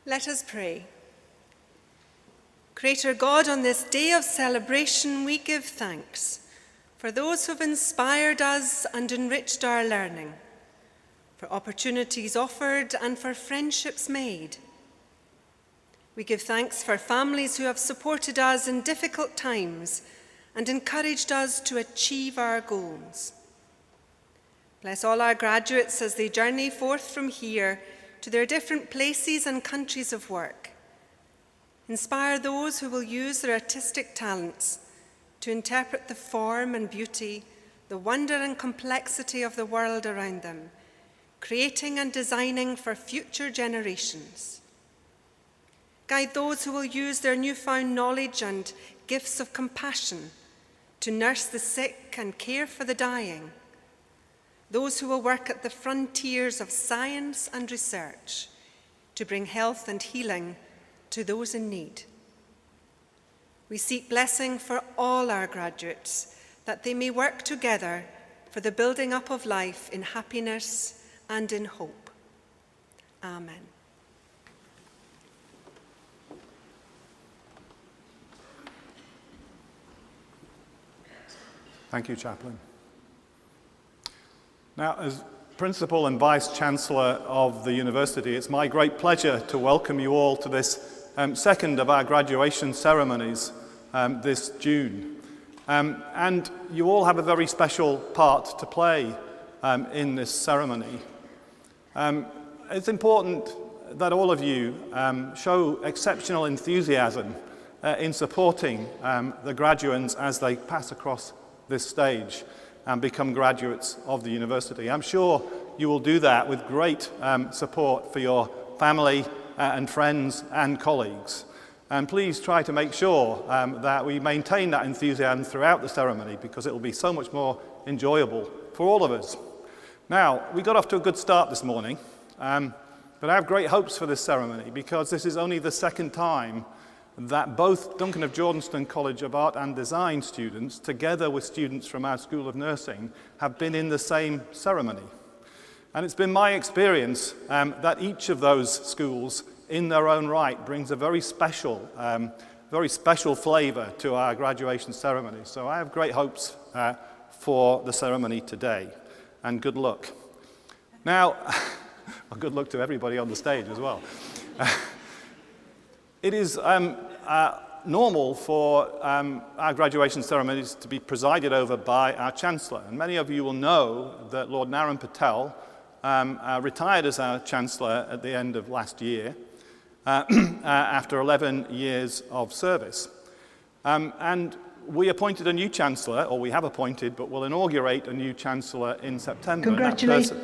Let us pray. Creator God, on this day of celebration, we give thanks for those who have inspired us and enriched our learning, for opportunities offered and for friendships made. We give thanks for families who have supported us in difficult times and encouraged us to achieve our goals. Bless all our graduates as they journey forth from here to their different places and countries of work. Inspire those who will use their artistic talents to interpret the form and beauty, the wonder and complexity of the world around them, creating and designing for future generations. Guide those who will use their newfound knowledge and gifts of compassion to nurse the sick and care for the dying. Those who will work at the frontiers of science and research to bring health and healing to those in need. We seek blessing for all our graduates, that they may work together for the building up of life in happiness and in hope. Amen. Thank you, Chaplain. Now, as Principal and Vice-Chancellor of the University, it's my great pleasure to welcome you all to this second of our graduation ceremonies this June. And you all have a very special part to play in this ceremony. It's important that all of you show exceptional enthusiasm in supporting the graduates as they pass across this stage and become graduates of the university. I'm sure you will do that with great support for your family and friends and colleagues. And please try to make sure that we maintain that enthusiasm throughout the ceremony, because it will be so much more enjoyable for all of us. Now, we got off to a good start this morning, but I have great hopes for this ceremony, because this is only the second time that both Duncan of Jordanstone College of Art and Design students, together with students from our School of Nursing, have been in the same ceremony. And it's been my experience that each of those schools, in their own right, brings a very special flavour to our graduation ceremony. So I have great hopes for the ceremony today, and good luck. Now, well, good luck to everybody on the stage as well. It is normal for our graduation ceremonies to be presided over by our Chancellor. And many of you will know that Lord Naren Patel retired as our Chancellor at the end of last year after 11 years of service. And we appointed a new Chancellor, or we have appointed, but we'll inaugurate a new Chancellor in September. Congratulations.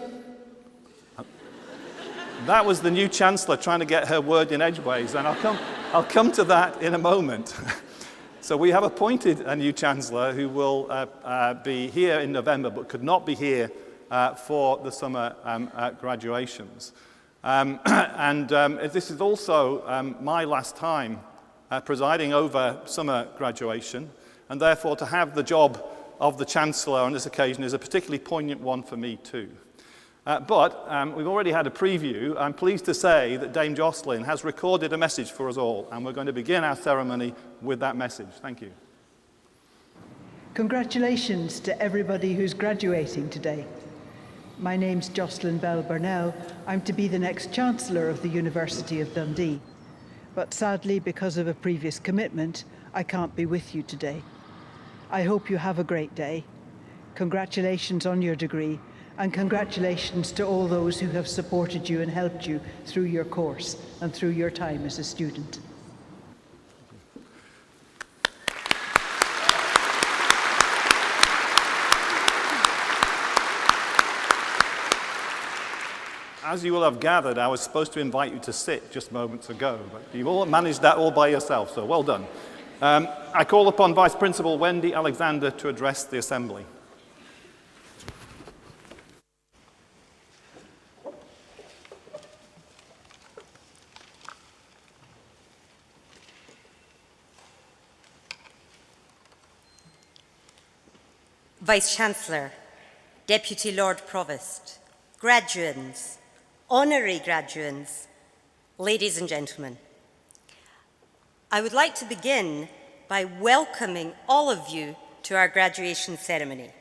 That was the new Chancellor trying to get her word in edgeways, and I'll come to that in a moment. So we have appointed a new Chancellor who will be here in November, but could not be here for the summer graduations. This is also my last time presiding over summer graduation, and therefore to have the job of the Chancellor on this occasion is a particularly poignant one for me too. But we've already had a preview. I'm pleased to say that Dame Jocelyn has recorded a message for us all, and we're going to begin our ceremony with that message. Thank you. Congratulations to everybody who's graduating today. My name's Jocelyn Bell Burnell. I'm to be the next Chancellor of the University of Dundee. But sadly, because of a previous commitment, I can't be with you today. I hope you have a great day. Congratulations on your degree, and congratulations to all those who have supported you and helped you through your course and through your time as a student. As you will have gathered, I was supposed to invite you to sit just moments ago, but you've all managed that all by yourself, so well done. I call upon Vice Principal Wendy Alexander to address the Assembly. Vice-Chancellor, Deputy Lord Provost, graduands, honorary graduands, Ladies and gentlemen, I would like to begin by welcoming all of you to our graduation ceremony.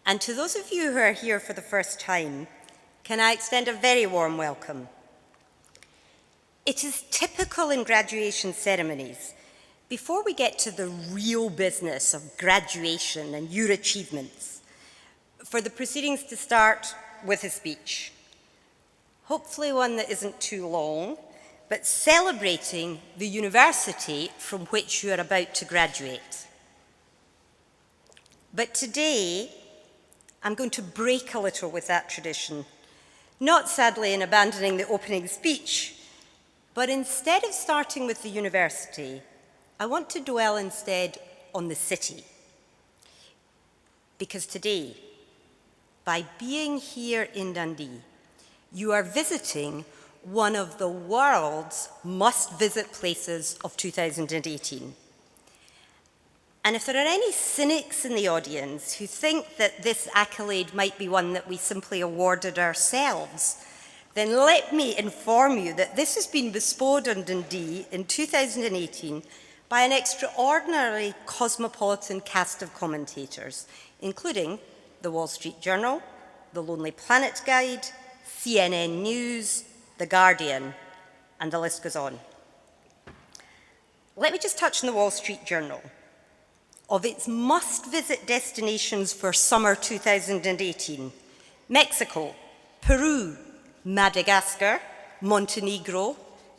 And to those of you who are here for the first time, can I extend a very warm welcome. It is typical in graduation ceremonies, before we get to the real business of graduation and your achievements, for the proceedings to start with a speech. Hopefully one that isn't too long, but celebrating the university from which you are about to graduate. But today, I'm going to break a little with that tradition, not sadly in abandoning the opening speech, but instead of starting with the university, I want to dwell instead on the city. Because today, by being here in Dundee, you are visiting one of the world's must-visit places of 2018. And if there are any cynics in the audience who think that this accolade might be one that we simply awarded ourselves, then let me inform you that this has been bestowed on Dundee in 2018 by an extraordinarily cosmopolitan cast of commentators, including the Wall Street Journal, the Lonely Planet Guide, CNN News, The Guardian, and the list goes on. Let me just touch on the Wall Street Journal. Of its must-visit destinations for summer 2018, Mexico, Peru, Madagascar, Montenegro,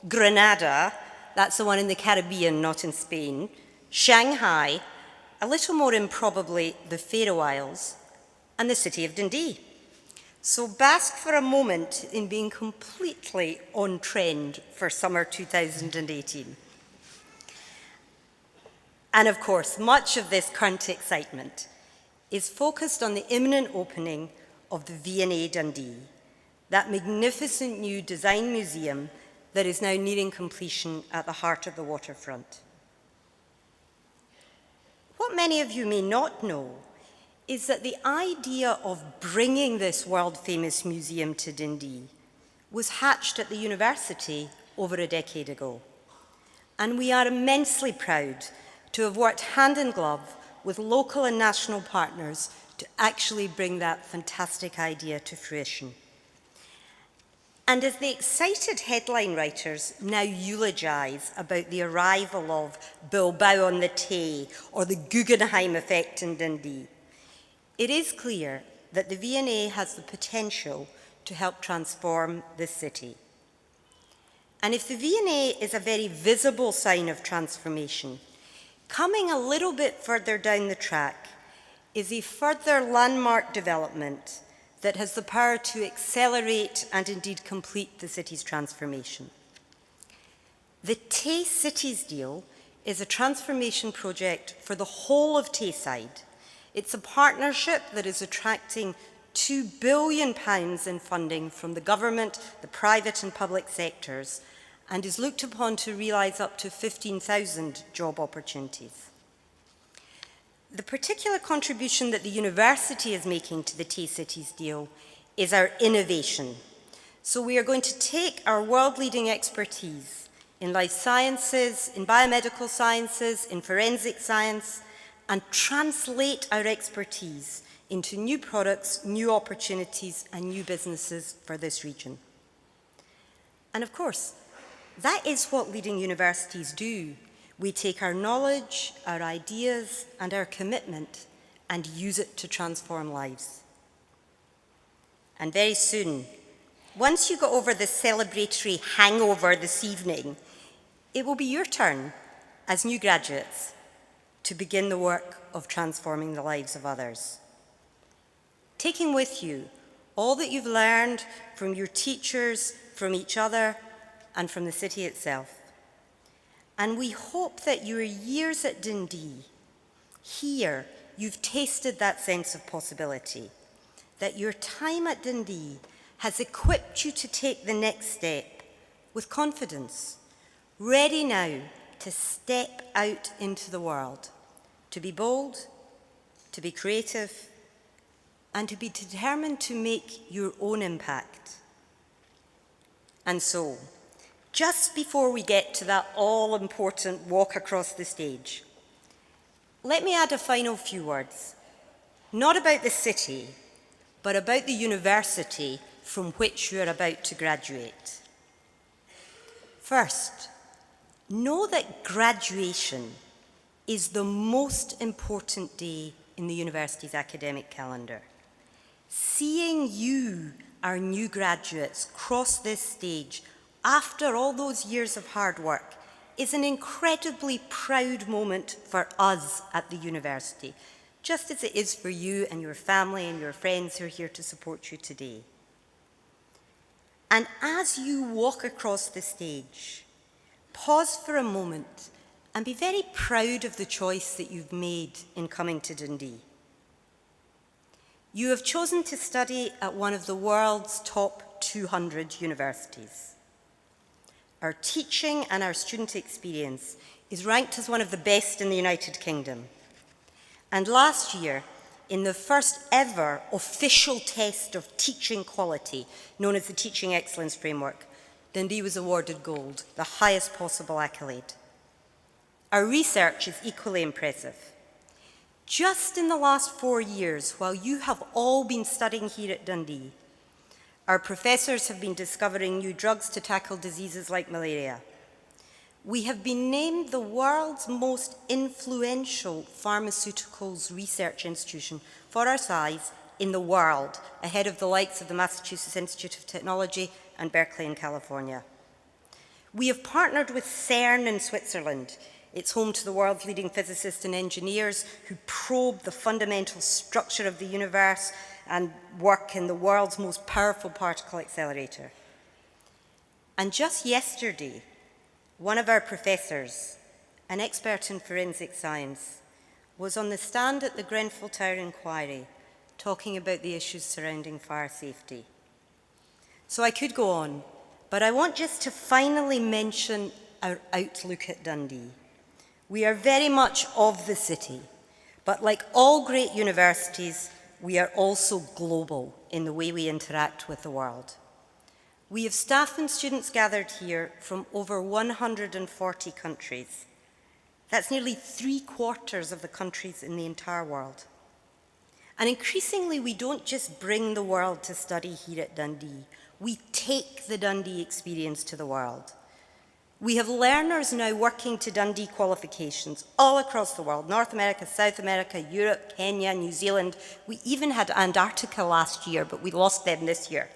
Grenada, that's the one in the Caribbean, not in Spain, Shanghai, a little more improbably the Faroe Isles, and the city of Dundee. So bask for a moment in being completely on trend for summer 2018. And of course, much of this current excitement is focused on the imminent opening of the V&A Dundee, that magnificent new design museum that is now nearing completion at the heart of the waterfront. What many of you may not know is that the idea of bringing this world-famous museum to Dundee was hatched at the university over a decade ago. And we are immensely proud to have worked hand in glove with local and national partners to actually bring that fantastic idea to fruition. And as the excited headline writers now eulogize about the arrival of Bilbao on the Tay or the Guggenheim effect in Dundee, it is clear that the V&A has the potential to help transform this city. And if the V&A is a very visible sign of transformation, coming a little bit further down the track is a further landmark development that has the power to accelerate and indeed complete the city's transformation. The Tay Cities deal is a transformation project for the whole of Tayside. It's a partnership that is attracting £2 billion in funding from the government, the private and public sectors, and is looked upon to realise up to 15,000 job opportunities. The particular contribution that the university is making to the Tay Cities deal is our innovation. So we are going to take our world-leading expertise in life sciences, in biomedical sciences, in forensic science, and translate our expertise into new products, new opportunities, and new businesses for this region. And of course, that is what leading universities do. We take our knowledge, our ideas, and our commitment and use it to transform lives. And very soon, once you get over the celebratory hangover this evening, it will be your turn as new graduates to begin the work of transforming the lives of others. Taking with you all that you've learned from your teachers, from each other, and from the city itself. And we hope that your years at Dundee, here, you've tasted that sense of possibility, that your time at Dundee has equipped you to take the next step with confidence, ready now to step out into the world, to be bold, to be creative, and to be determined to make your own impact. And so, just before we get to that all-important walk across the stage, let me add a final few words, not about the city, but about the university from which you are about to graduate. First, know that graduation is the most important day in the university's academic calendar. Seeing you, our new graduates, cross this stage after all those years of hard work is an incredibly proud moment for us at the university, just as it is for you and your family and your friends who are here to support you today. And as you walk across the stage, pause for a moment and be very proud of the choice that you've made in coming to Dundee. You have chosen to study at one of the world's top 200 universities. Our teaching and our student experience is ranked as one of the best in the United Kingdom. And last year, in the first ever official test of teaching quality, known as the Teaching Excellence Framework, Dundee was awarded gold, the highest possible accolade. Our research is equally impressive. Just in the last 4 years, while you have all been studying here at Dundee, our professors have been discovering new drugs to tackle diseases like malaria. We have been named the world's most influential pharmaceuticals research institution for our size in the world, ahead of the likes of the Massachusetts Institute of Technology and Berkeley in California. We have partnered with CERN in Switzerland. It's home to the world's leading physicists and engineers who probe the fundamental structure of the universe and work in the world's most powerful particle accelerator. And just yesterday, one of our professors, an expert in forensic science, was on the stand at the Grenfell Tower inquiry talking about the issues surrounding fire safety. So I could go on, but I want just to finally mention our outlook at Dundee. We are very much of the city, but like all great universities, we are also global in the way we interact with the world. We have staff and students gathered here from over 140 countries. That's nearly 3/4 of the countries in the entire world. And increasingly, we don't just bring the world to study here at Dundee. We take the Dundee experience to the world. We have learners now working to Dundee qualifications all across the world, North America, South America, Europe, Kenya, New Zealand. We even had Antarctica last year, but we lost them this year.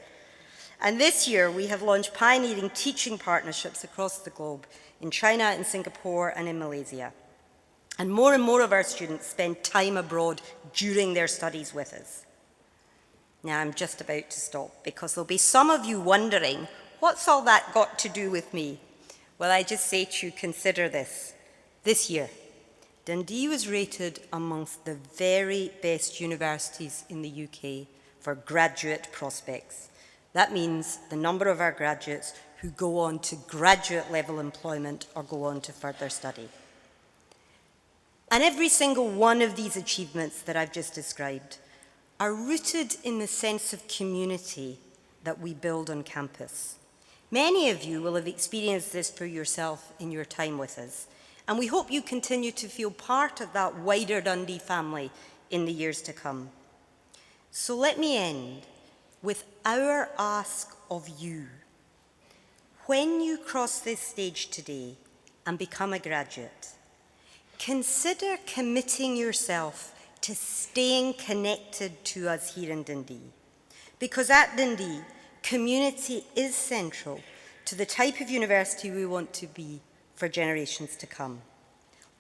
And this year, we have launched pioneering teaching partnerships across the globe, in China, in Singapore, and in Malaysia. And more of our students spend time abroad during their studies with us. Now, I'm just about to stop, because there'll be some of you wondering, what's all that got to do with me? Well, I just say to you, consider this. This year, Dundee was rated amongst the very best universities in the UK for graduate prospects. That means the number of our graduates who go on to graduate level employment or go on to further study. And every single one of these achievements that I've just described are rooted in the sense of community that we build on campus. Many of you will have experienced this for yourself in your time with us, and we hope you continue to feel part of that wider Dundee family in the years to come. So let me end with our ask of you. When you cross this stage today and become a graduate, consider committing yourself to staying connected to us here in Dundee. Because at Dundee, community is central to the type of university we want to be for generations to come.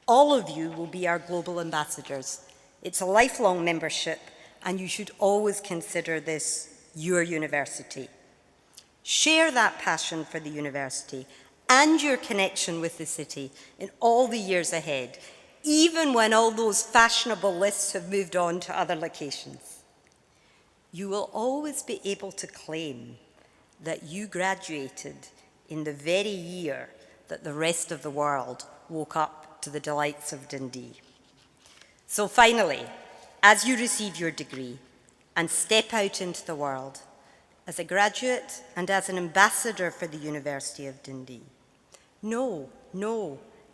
All of you will be our global ambassadors. It's a lifelong membership, and you should always consider this your university. Share that passion for the university and your connection with the city in all the years ahead, even when all those fashionable lists have moved on to other locations. You will always be able to claim that you graduated in the very year that the rest of the world woke up to the delights of Dundee. So finally, as you receive your degree and step out into the world, as a graduate and as an ambassador for the University of Dundee. Know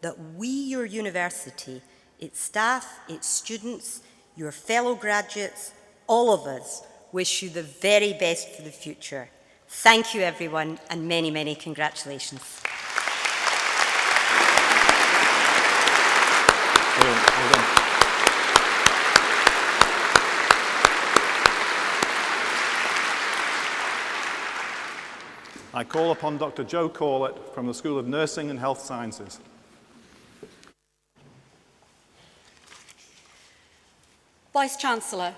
that we, your university, its staff, its students, your fellow graduates, all of us wish you the very best for the future. Thank you, everyone, and many, many congratulations. Well done. I call upon Dr. Jo Corlett from the School of Nursing and Health Sciences. Vice-Chancellor,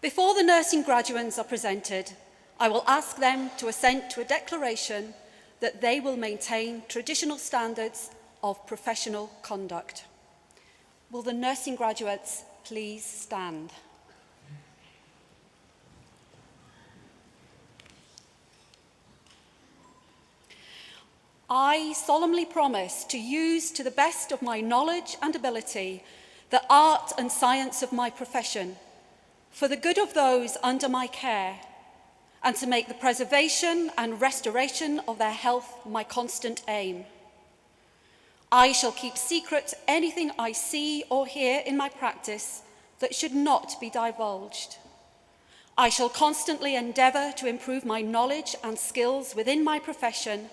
before the nursing graduates are presented, I will ask them to assent to a declaration that they will maintain traditional standards of professional conduct. Will the nursing graduates please stand? I solemnly promise to use to the best of my knowledge and ability the art and science of my profession for the good of those under my care, and to make the preservation and restoration of their health my constant aim. I shall keep secret anything I see or hear in my practice that should not be divulged. I shall constantly endeavour to improve my knowledge and skills within my profession,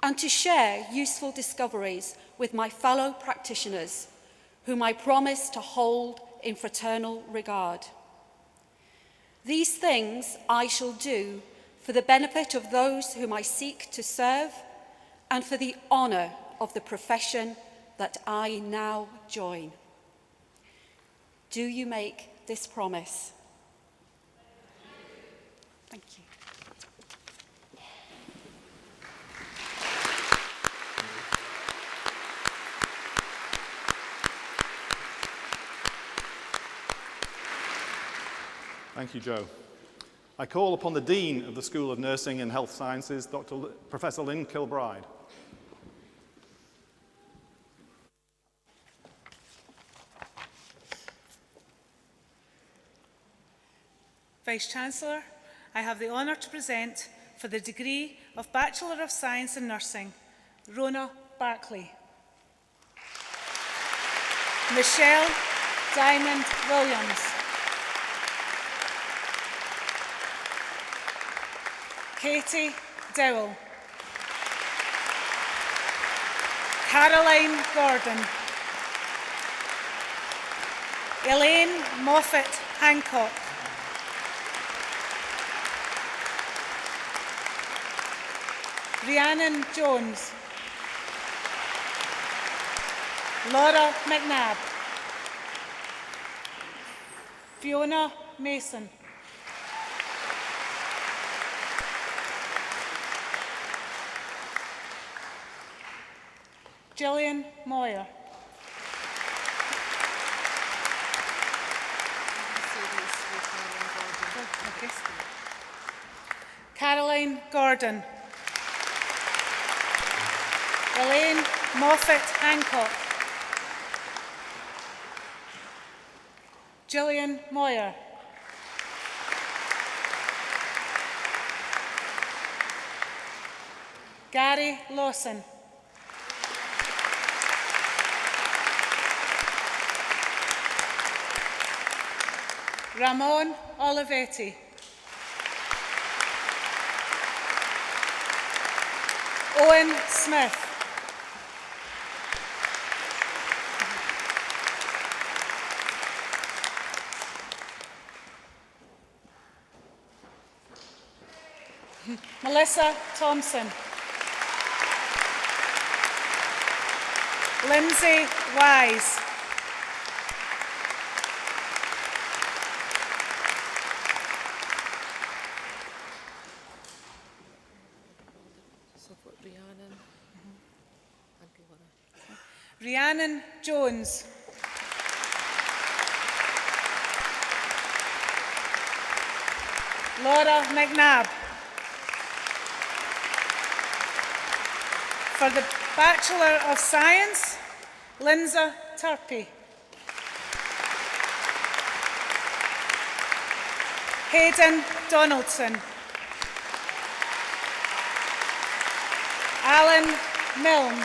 and to share useful discoveries with my fellow practitioners, whom I promise to hold in fraternal regard. These things I shall do for the benefit of those whom I seek to serve and for the honour of the profession that I now join. Do you make this promise? Thank you. Thank you, Jo. I call upon the Dean of the School of Nursing and Health Sciences, Professor Lynn Kilbride. Vice-Chancellor, I have the honour to present for the degree of Bachelor of Science in Nursing, Rona Barclay. Michelle Diamond Williams. Katie Dowell. Caroline Gordon. Elaine Moffat Hancock. Rhiannon Jones. Laura McNabb. Fiona Mason. Gillian Moyer. Caroline Gordon. Elaine Moffat Hancock. Gillian Moyer. Gary Lawson. Ramon Olivetti. Owen Smith. Melissa Thompson. Lindsay Wise. Rhiannon Jones. Laura McNabb. For the Bachelor of Science, Lindsay Turpey. Hayden Donaldson. Alan Milne.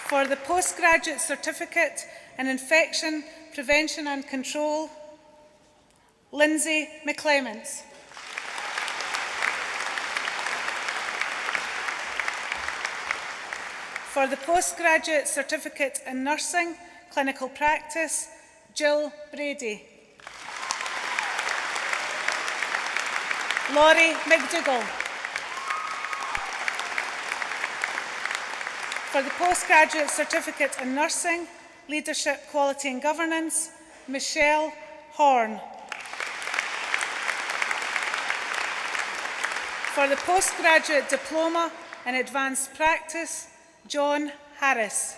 For the Postgraduate Certificate in Infection Prevention and Control, Lindsay McClements. For the Postgraduate Certificate in Nursing, Clinical Practice, Jill Brady. Laurie McDougall. For the Postgraduate Certificate in Nursing, Leadership, Quality and Governance, Michelle Horn. For the Postgraduate Diploma in Advanced Practice, John Harris.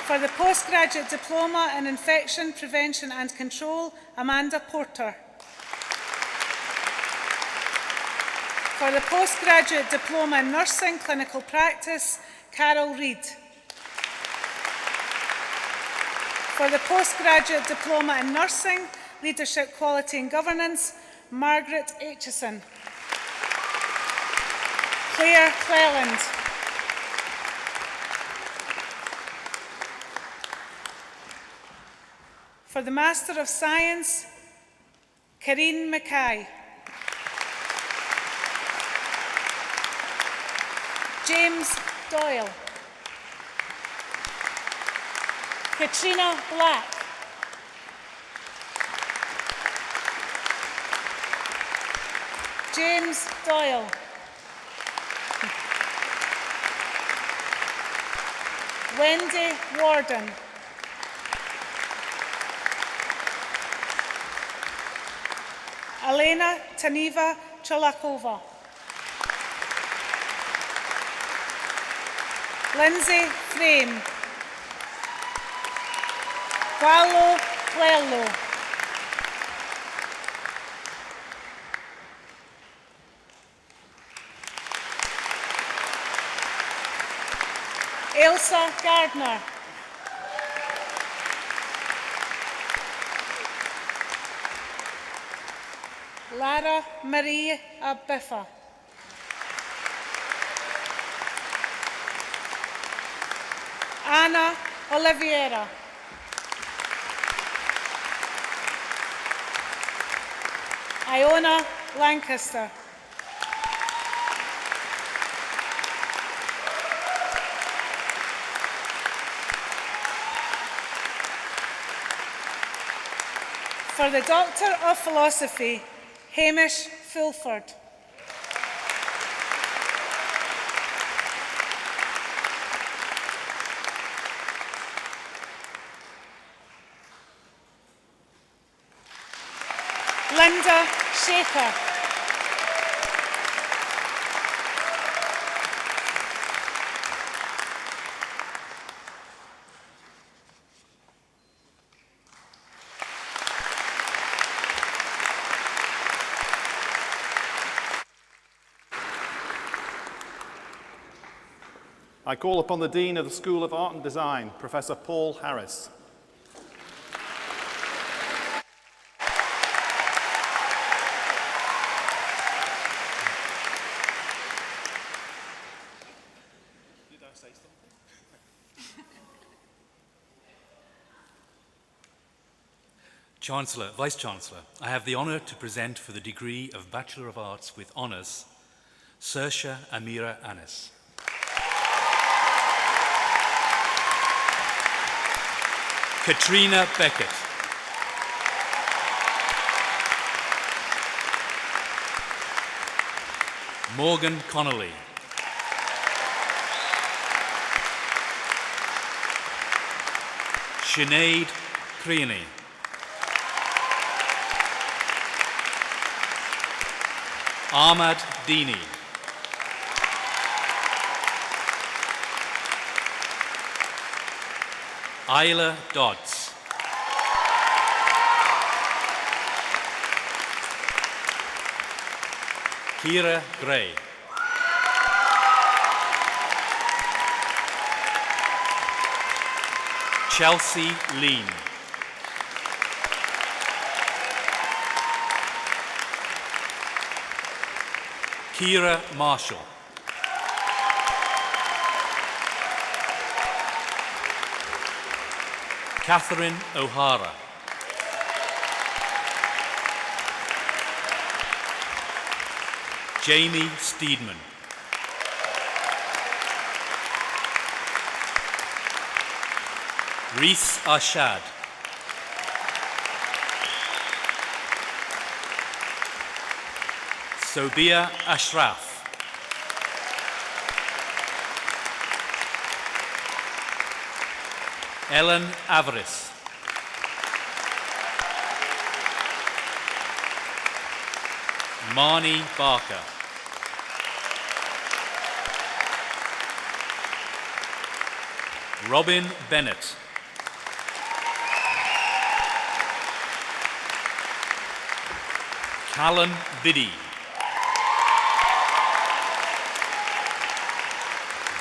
For the Postgraduate Diploma in Infection Prevention and Control, Amanda Porter. For the Postgraduate Diploma in Nursing, Clinical Practice, Carol Reid. For the Postgraduate Diploma in Nursing, Leadership, Quality and Governance, Margaret Aitchison. Claire Cleland. For the Master of Science, Karine Mackay. James Doyle. Katrina Black. James Doyle. Wendy Warden. Elena Taniva Chalakova. Lindsay Frame. Paulo Coelho. Elsa Gardner. Lara Marie Abiffa. Anna Oliveira. Iona Lancaster. For the Doctor of Philosophy, Hamish Fulford. Linda Shaker. I call upon the Dean of the School of Art and Design, Professor Paul Harris. Chancellor, Vice-Chancellor, I have the honour to present for the degree of Bachelor of Arts with Honours, Saoirse Amira Anis. Katrina Beckett. Morgan Connolly. Sinead Creaney. Ahmad Dini. Isla Dodds. Kira Gray. Chelsea Lean. Kira Marshall. Catherine O'Hara. Jamie Steedman. Reese Arshad. Sobia Ashraf. Ellen Avaris. Marnie Barker. Robin Bennett. Callan Biddy.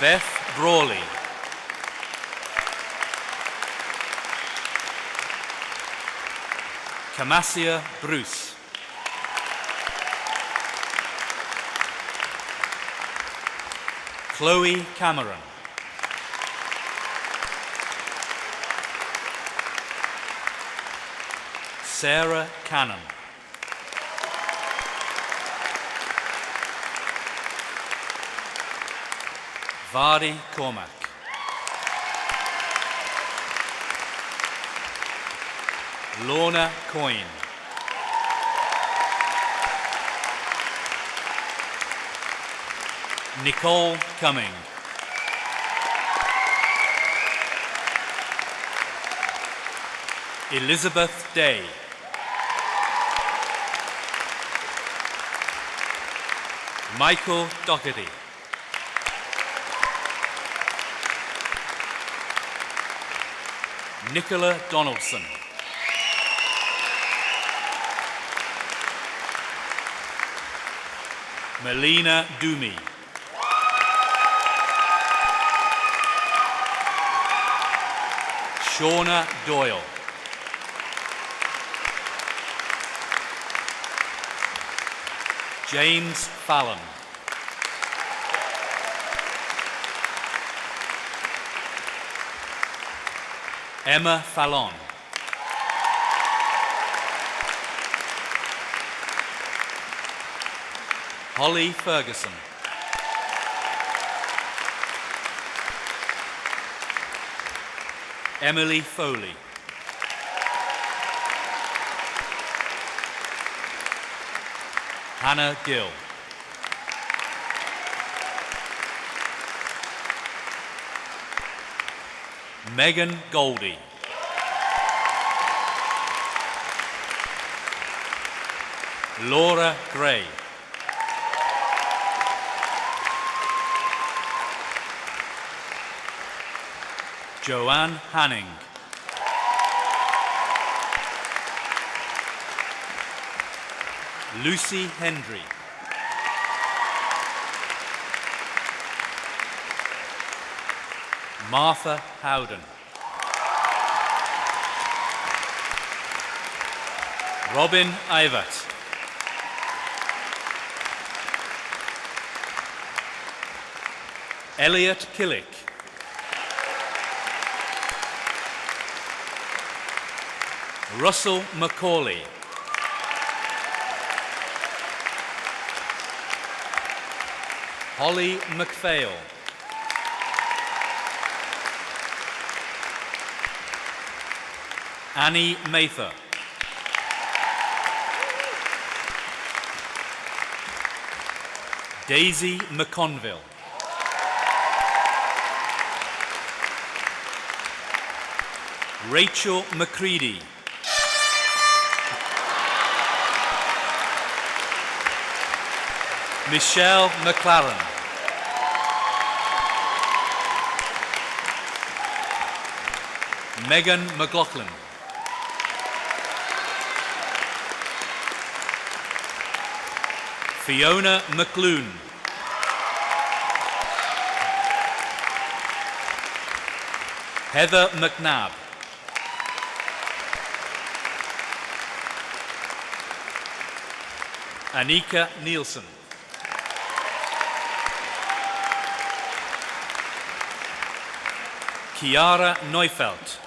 Beth Brawley. Camasia Bruce. Chloe Cameron. Sarah Cannon. Vardy Cormac. Lorna Coyne. Nicole Cumming. Elizabeth Day. Michael Doherty. Nicola Donaldson. Melina Doomy. Shauna Doyle. James Fallon. Emma Fallon. Holly Ferguson. Emily Foley. Hannah Gill. Megan Goldie. Laura Gray. Joanne Hanning. Lucy Hendry. Martha Howden. Robin Ivett. Elliot Killick. Russell McCauley. Holly McPhail. Annie Mather. Daisy McConville. Rachel McCready. Michelle McLaren. Megan McLaughlin. Fiona McLoone. Heather McNabb. Anika Nielsen. Chiara Neufeld.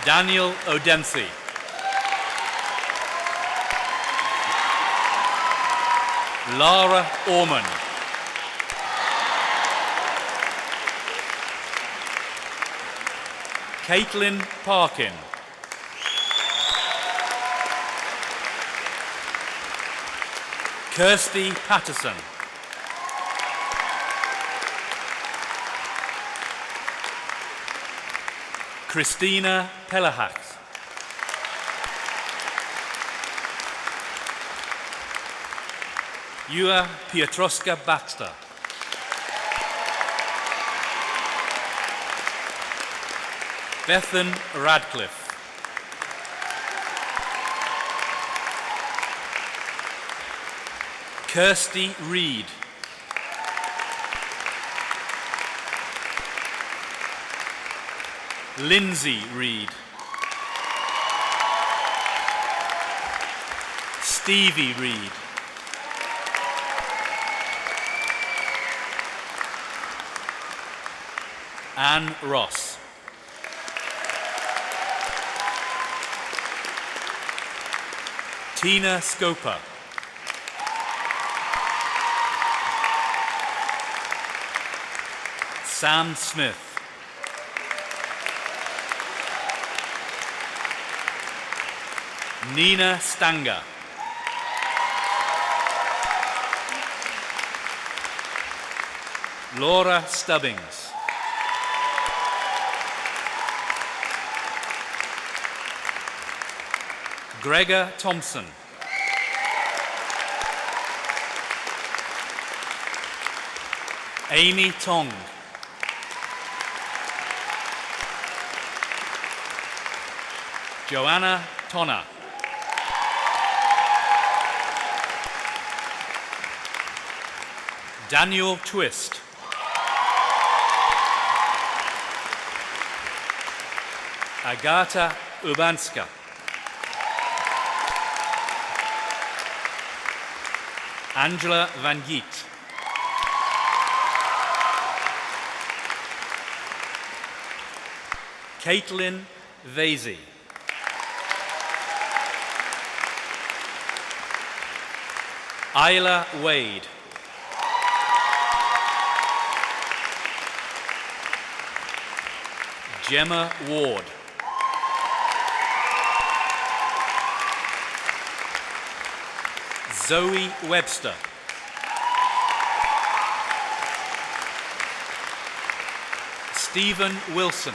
Daniel O'Dempsey. Lara Orman. Caitlin Parkin. Kirsty Patterson. Christina Pelahak. Ewa Pietroska Baxter. Bethan Radcliffe. Kirsty Reed. Lindsay Reed. Stevie Reed. Anne Ross. Tina Scopa. Sam Smith. Nina Stanger. Laura Stubbings. Gregor Thompson. Amy Tong. Joanna Tonna. Daniel Twist. Agata Ubanska. Angela Van Giet. Caitlin Vasey. Isla Wade. Gemma Ward. Zoe Webster. Stephen Wilson.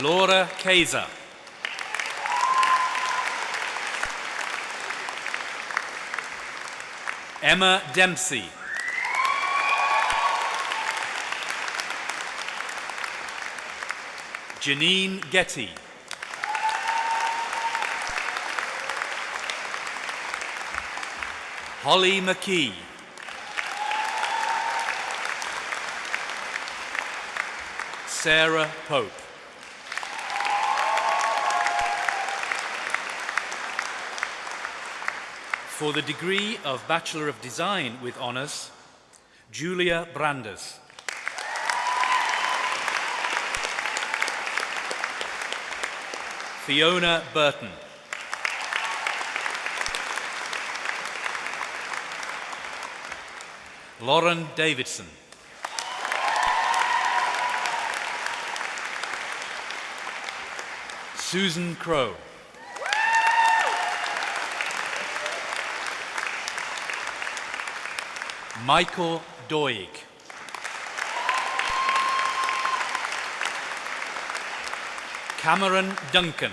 Laura Kaiser. Emma Dempsey. Janine Getty. Holly McKee. Sarah Pope. For the degree of Bachelor of Design with Honours, Julia Brandes. Fiona Burton. Lauren Davidson. Susan Crowe. Michael Doig. Cameron Duncan.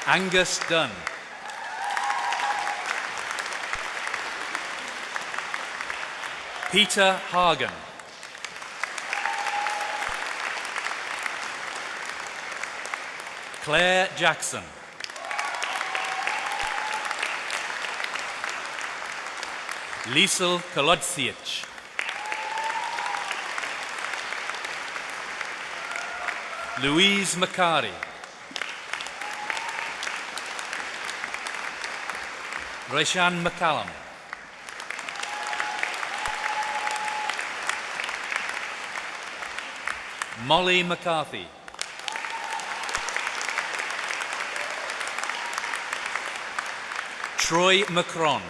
Angus Dunn. Peter Hagen. Claire Jackson. Liesel Kolodzic. Louise Macari. Raishan McCallum. Molly McCarthy. Troy Macron.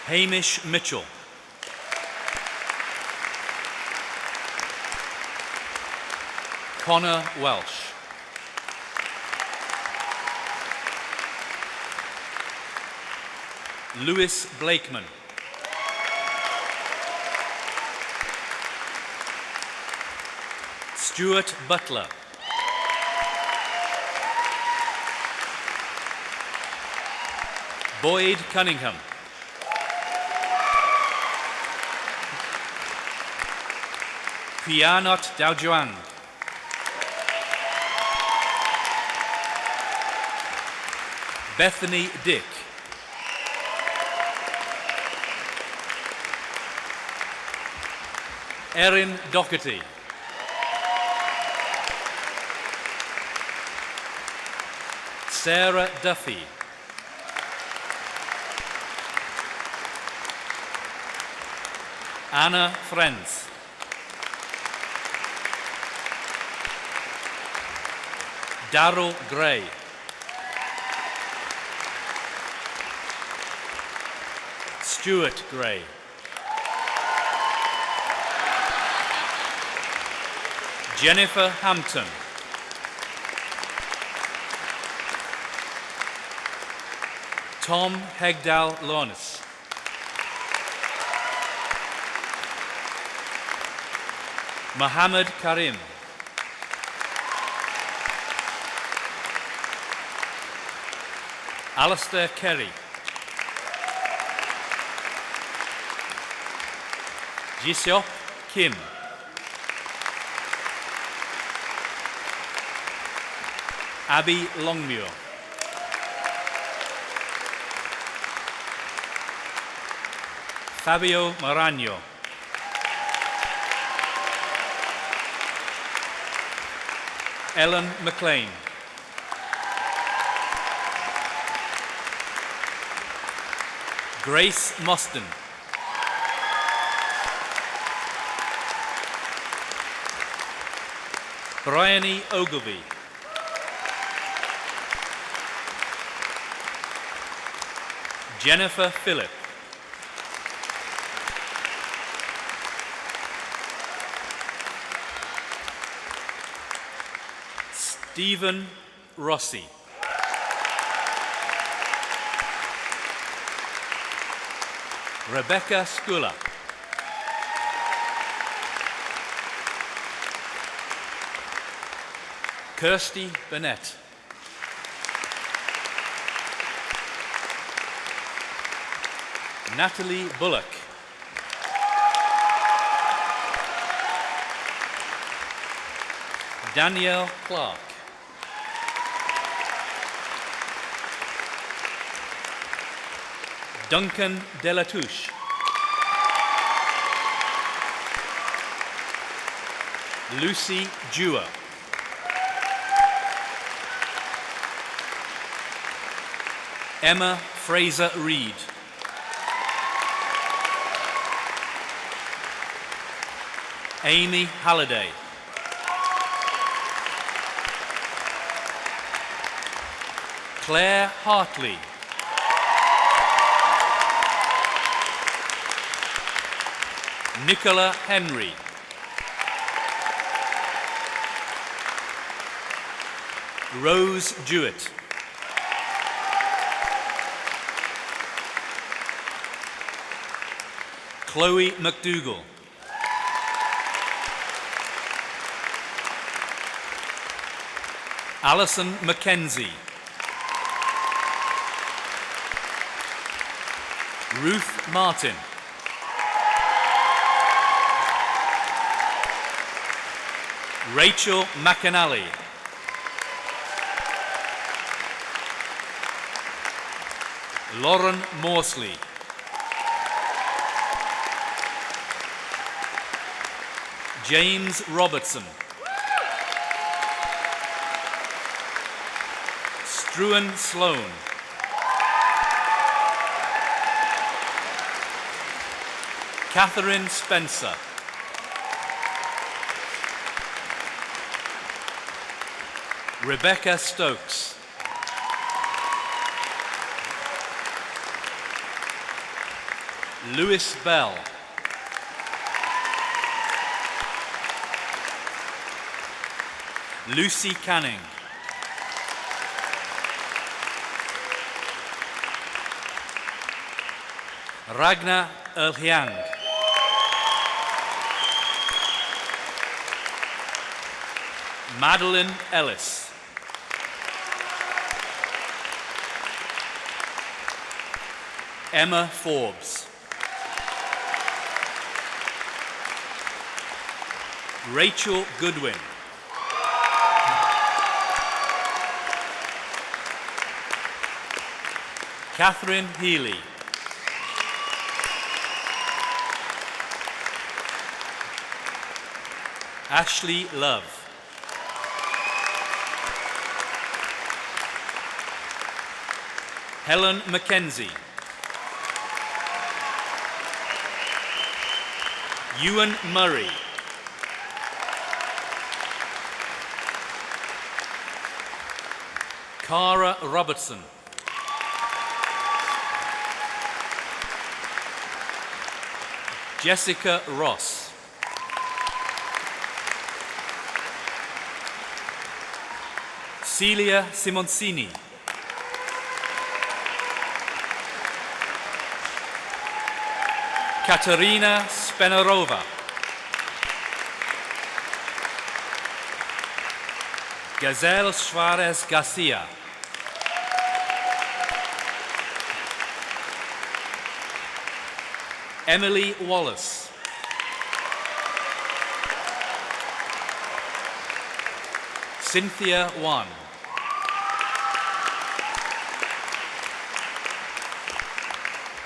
Hamish Mitchell. Connor Welsh. Lewis Blakeman. Stuart Butler. Boyd Cunningham. Pianot Dowjuang. Bethany Dick. Erin Doherty. Sarah Duffy. Anna Friends. Darryl Gray. Stuart Gray. Jennifer Hampton. Tom Hegdal-Lornes. Mohammed Karim. Alistair Kerry. Jisop Kim. Abby Longmuir. Fabio Maragno. Ellen McLean. Grace Mostyn. Bryony Ogilvy. Jennifer Phillip. Stephen Rossi. Rebecca Skula. Kirsty Burnett. Natalie Bullock. Danielle Clark. Duncan Delatouche. Lucy Dewar. Emma Fraser-Reed. Amy Halliday. Claire Hartley. Nicola Henry. Rose Jewett. Chloe McDougall. Alison Mackenzie. Ruth Martin. Rachel McAnally. Lauren Morsley. James Robertson. Struan Sloan. Catherine Spencer. Rebecca Stokes. Lewis Bell. Lucy Canning. Ragnar Erlhiang. Madeline Ellis. Emma Forbes. Rachel Goodwin. Catherine Healy. Ashley Love. Helen Mackenzie. Ewan Murray. Cara Robertson. Jessica Ross. Celia Simoncini. Katerina Spenarova. Gazelle Suarez Garcia. Emily Wallace. Cynthia Wan.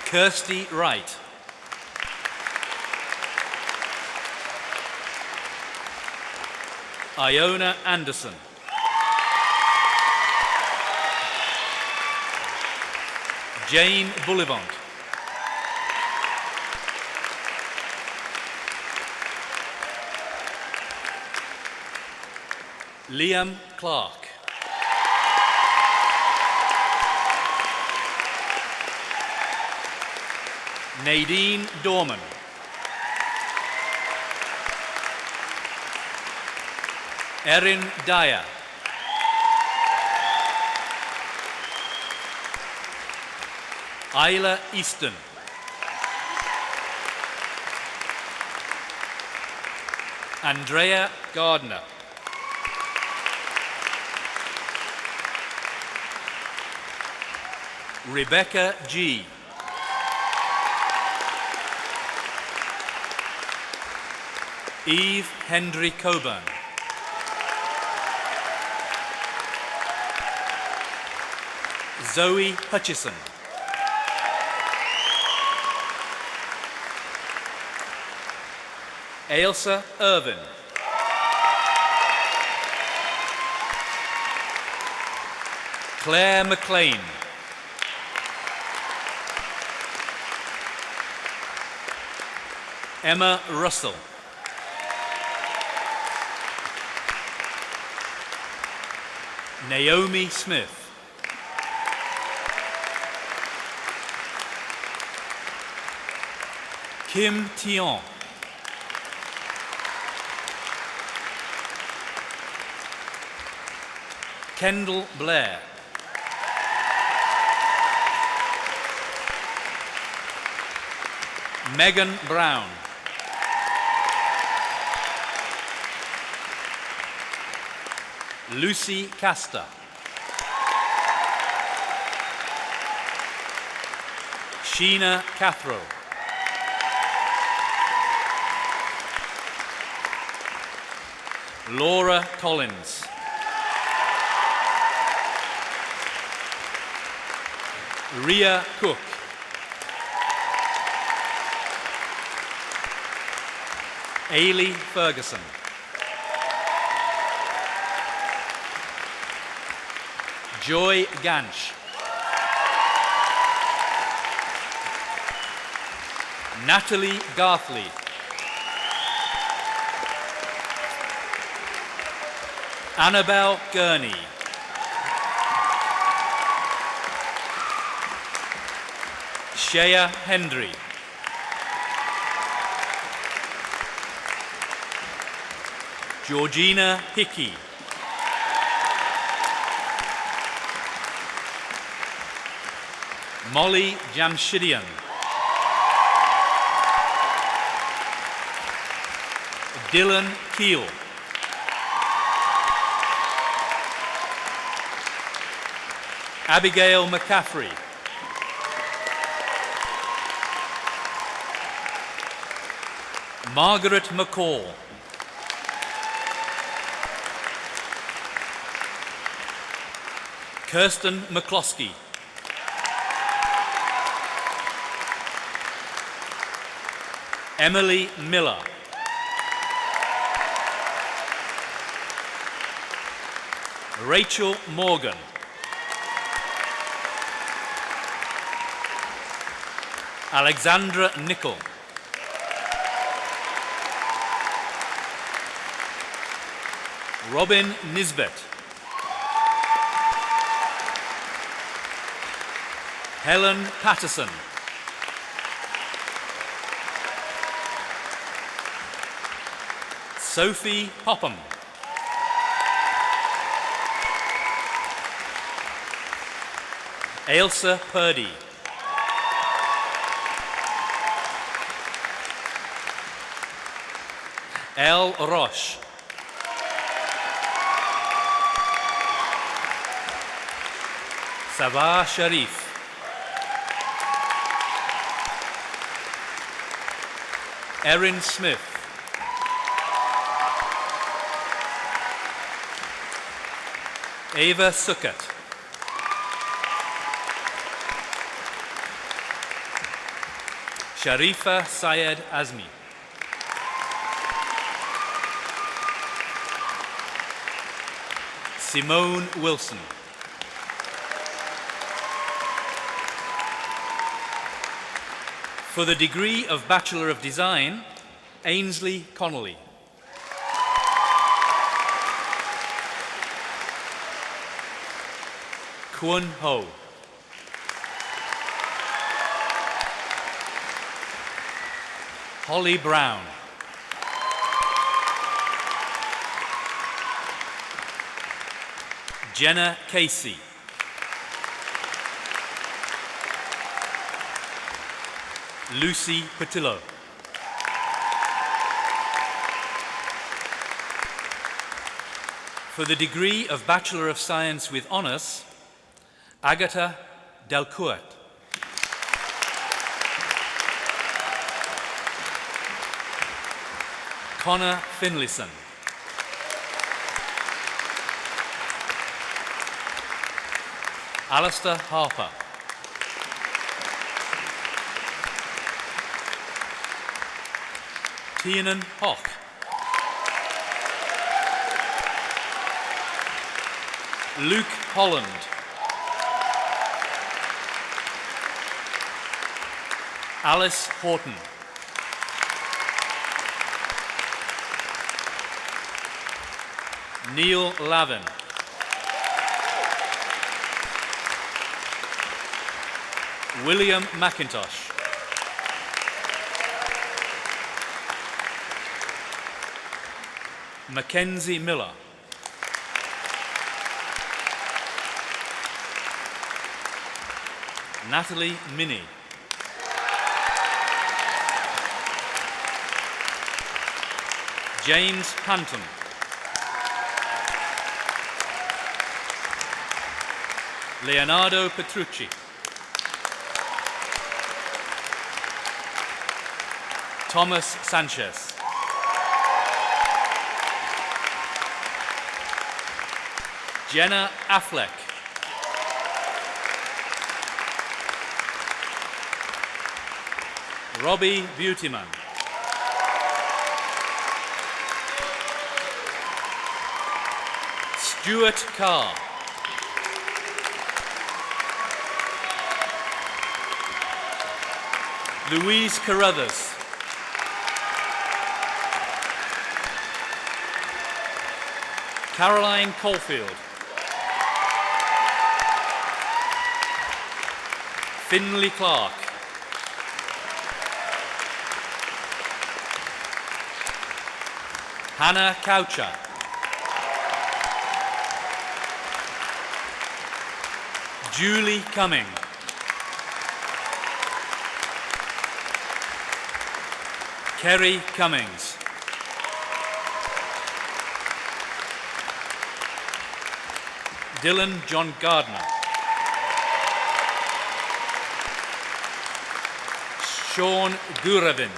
Kirsty Wright. Iona Anderson. Jane Bullivant. Liam Clark. Nadine Dorman. Erin Dyer. Isla Easton. Andrea Gardner. Rebecca G. Eve Hendry Coburn. Zoe Hutchison. Ailsa Irvin. Claire McLean. Emma Russell. Naomi Smith. Kim Tion. Kendall Blair. Megan Brown. Lucy Castor. Sheena Cathro. Laura Collins. Ria Cook. Ailey Ferguson. Joy Ganch. Natalie Garthley. Annabelle Gurney. Shea Hendry. Georgina Hickey. Molly Jamshidian. Dylan Keel. Abigail McCaffrey. Margaret McCall. Kirsten McCloskey. Emily Miller. Rachel Morgan. Alexandra Nicol. Robin Nisbet. Helen Patterson. Sophie Popham. Ailsa Purdy. Elle Roche. Sabah Sharif. Erin Smith. Ava Sukkot. Sharifa Syed Azmi. Simone Wilson. For the degree of Bachelor of Design, Ainsley Connolly. Kwon Ho. Holly Brown. Jenna Casey. Lucy Patillo. For the degree of Bachelor of Science with Honours, Agatha Delcourt. Connor Finlayson. Alistair Harper. Tiernan Hoch. Luke Holland. Alice Horton. Neil Lavin. William McIntosh. Mackenzie Miller. Natalie Minnie. James Panton. Leonardo Petrucci. Thomas Sanchez. Jenna Affleck. Robbie Beautyman. Stuart Carr. Louise Carruthers. Caroline Caulfield. Finley Clark. Hannah Coucher. Julie Cumming. Kerry Cummings. Dylan John Gardner. Sean Guravin.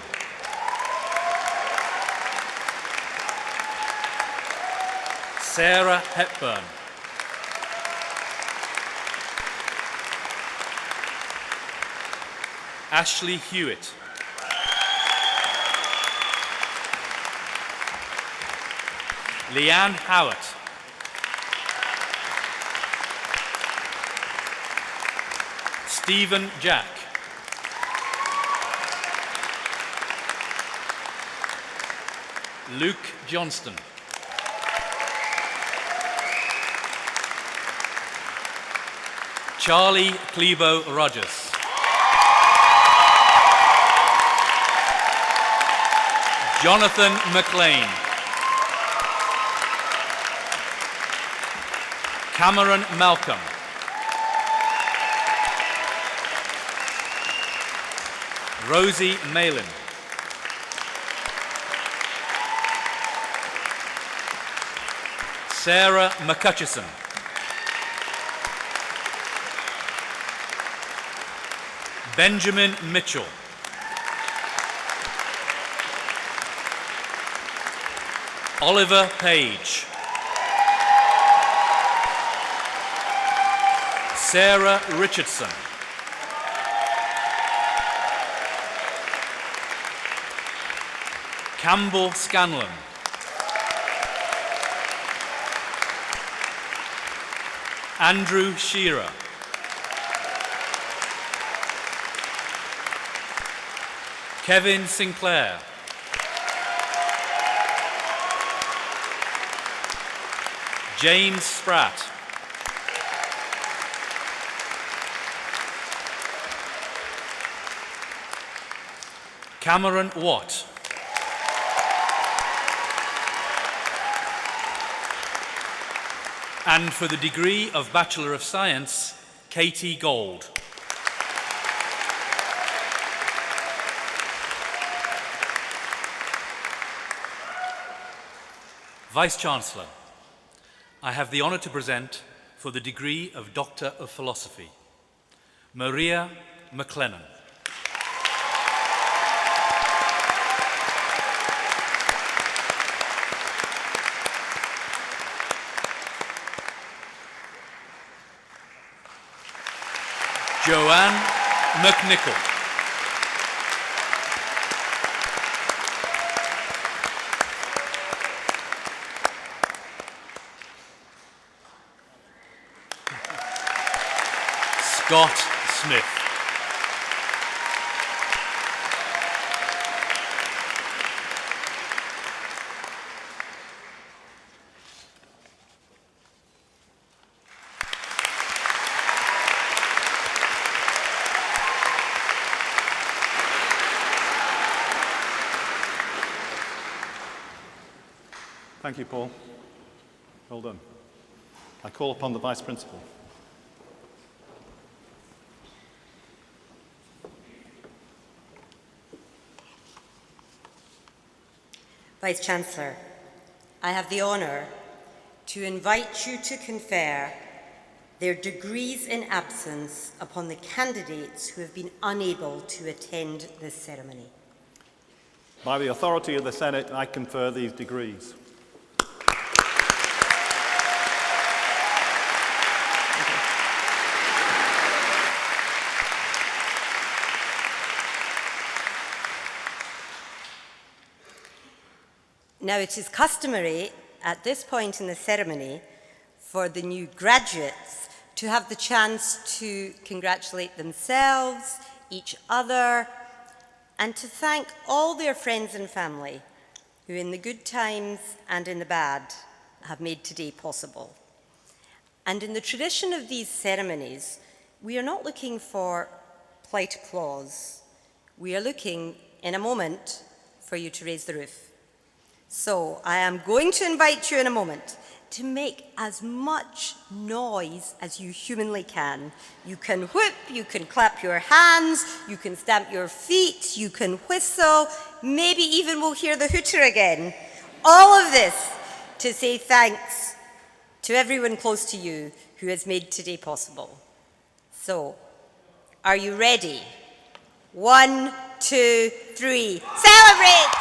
Sarah Hepburn. Ashley Hewitt. Leanne Howard. Stephen Jack. Luke Johnston. Charlie Clebo Rogers. Jonathan McLean. Cameron Malcolm. Rosie Malin. Sarah McCutcheson. Benjamin Mitchell. Oliver Page. Sarah Richardson. Campbell Scanlon. Andrew Shearer. Kevin Sinclair. James Spratt. Cameron Watt. And for the degree of Bachelor of Science, Katie Gold. Vice-Chancellor, I have the honour to present for the degree of Doctor of Philosophy, Maria McLennan. Joanne McNichol. Scott Smith. Thank you, Paul. Well done. I call upon the Vice Principal. Vice-Chancellor, I have the honour to invite you to confer their degrees in absence upon the candidates who have been unable to attend this ceremony. By the authority of the Senate, I confer these degrees. Now, it is customary at this point in the ceremony for the new graduates to have the chance to congratulate themselves, each other, and to thank all their friends and family who, in the good times and in the bad, have made today possible. And in the tradition of these ceremonies, we are not looking for polite applause. We are looking, in a moment, for you to raise the roof. So I am going to invite you in a moment to make as much noise as you humanly can. You can whoop, you can clap your hands, you can stamp your feet, you can whistle, maybe even we'll hear the hooter again. All of this to say thanks to everyone close to you who has made today possible. So, are you ready? 1, 2, 3, celebrate!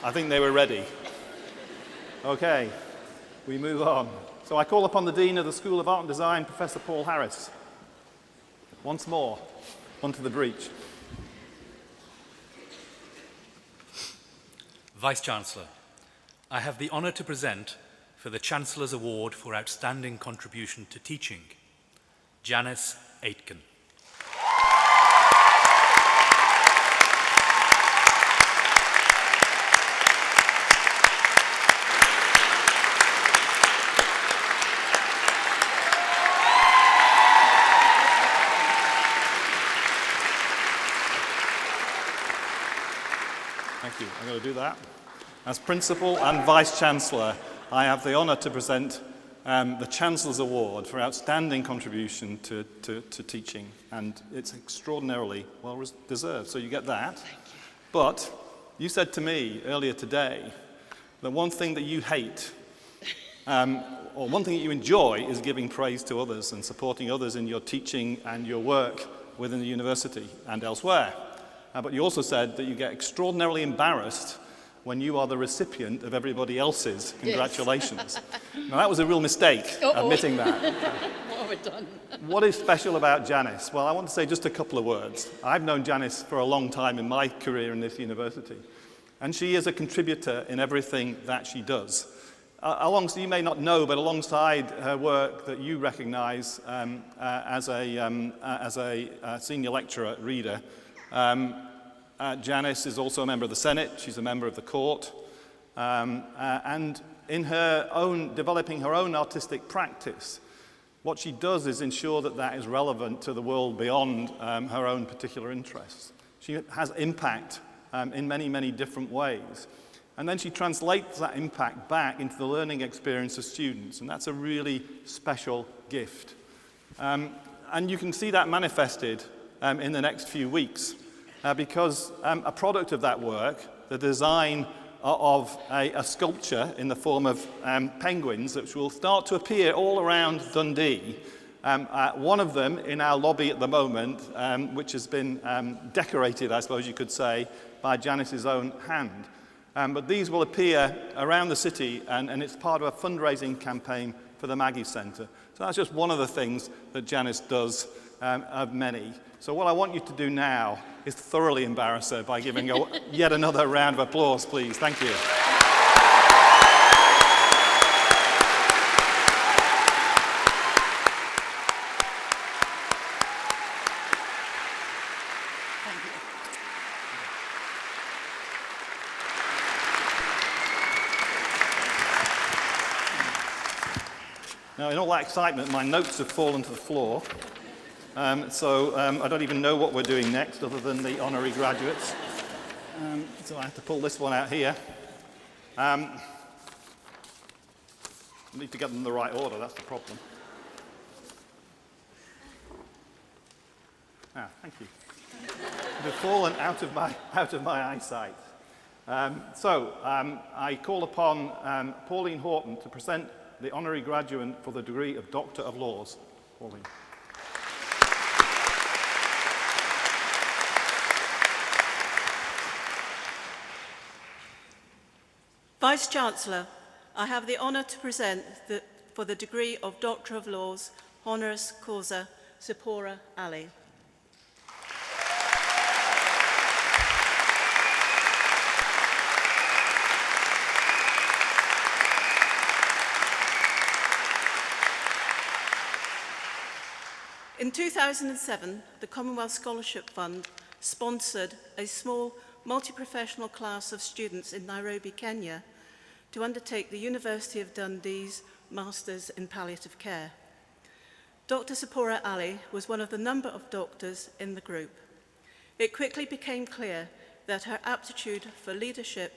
I think they were ready. Okay, we move on. So I call upon the Dean of the School of Art and Design, Professor Paul Harris. Once more, onto the breach. Vice-Chancellor, I have the honour to present for the Chancellor's Award for Outstanding Contribution to Teaching, Janice Aitken. Thank you. I'm going to do that. As Principal and Vice-Chancellor, I have the honour to present the Chancellor's Award for Outstanding Contribution to Teaching, and it's extraordinarily well deserved, so you get that. But you said to me earlier today that one thing that you hate, or one thing that you enjoy, is giving praise to others and supporting others in your teaching and your work within the university and elsewhere. But you also said that you get extraordinarily embarrassed when you are the recipient of everybody else's congratulations. Now, that was a real mistake, admitting that. What have I done? What is special about Janice? Well, I want to say just a couple of words. I've known Janice for a long time in my career in this university, and she is a contributor in everything that she does. You may not know, but alongside her work that you recognise as a senior lecturer at Reader, Janice is also a member of the Senate. She's a member of the court, and in developing her own artistic practice, what she does is ensure that that is relevant to the world beyond her own particular interests. She has impact in many, many different ways, and then she translates that impact back into the learning experience of students, and that's a really special gift. And you can see that manifested in the next few weeks, because a product of that work, the design of a sculpture in the form of penguins, which will start to appear all around Dundee. One of them in our lobby at the moment, which has been decorated, I suppose you could say, by Janice's own hand. But these will appear around the city, and it's part of a fundraising campaign for the Maggie Centre. So that's just one of the things that Janice does of many. So what I want you to do now is thoroughly embarrass her by giving her yet another round of applause, please. Thank you. Now, in all that excitement, my notes have fallen to the floor. So I don't even know what we're doing next other than the honorary graduates. So I have to pull this one out here. I need to get them in the right order, that's the problem. Thank you. They've fallen out of my eyesight. I call upon Pauline Horton to present the Honorary Graduate for the degree of Doctor of Laws. Pauline. Vice-Chancellor, I have the honour to present for the degree of Doctor of Laws, honoris causa Zipporah Ali. In 2007, the Commonwealth Scholarship Fund sponsored a small multi-professional class of students in Nairobi, Kenya, to undertake the University of Dundee's Masters in Palliative Care. Dr. Zipporah Ali was one of the number of doctors in the group. It quickly became clear that her aptitude for leadership,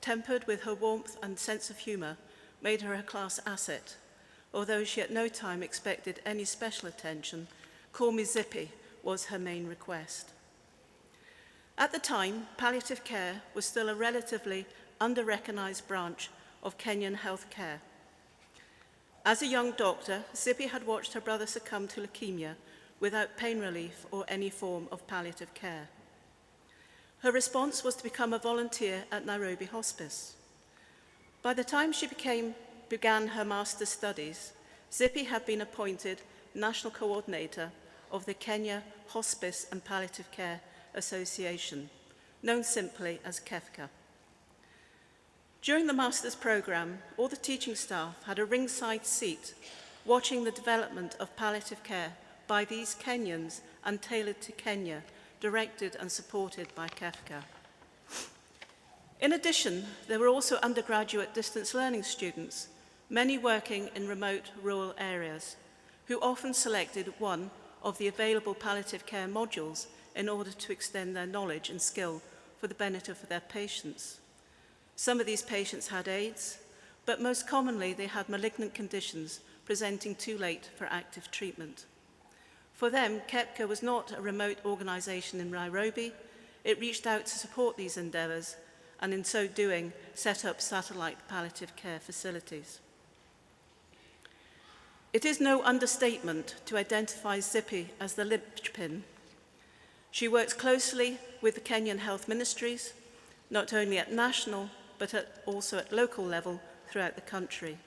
tempered with her warmth and sense of humour, made her a class asset. Although she at no time expected any special attention, "Call me Zippy" was her main request. At the time, palliative care was still a relatively under-recognised branch of Kenyan health care. As a young doctor, Zippy had watched her brother succumb to leukemia without pain relief or any form of palliative care. Her response was to become a volunteer at Nairobi Hospice. By the time she began her master's studies, Zippy had been appointed National Coordinator of the Kenya Hospice and Palliative Care Association, known simply as KEFCA. During the master's programme, all the teaching staff had a ringside seat watching the development of palliative care by these Kenyans and tailored to Kenya, directed and supported by KEFCA. In addition, there were also undergraduate distance learning students, many working in remote rural areas, who often selected one of the available palliative care modules in order to extend their knowledge and skill for the benefit of their patients. Some of these patients had AIDS, but most commonly they had malignant conditions presenting too late for active treatment. For them, KEPCA was not a remote organisation in Nairobi. It reached out to support these endeavours and in so doing set up satellite palliative care facilities. It is no understatement to identify Zippy as the linchpin. She works closely with the Kenyan health ministries, not only at national, but also at local level throughout the country.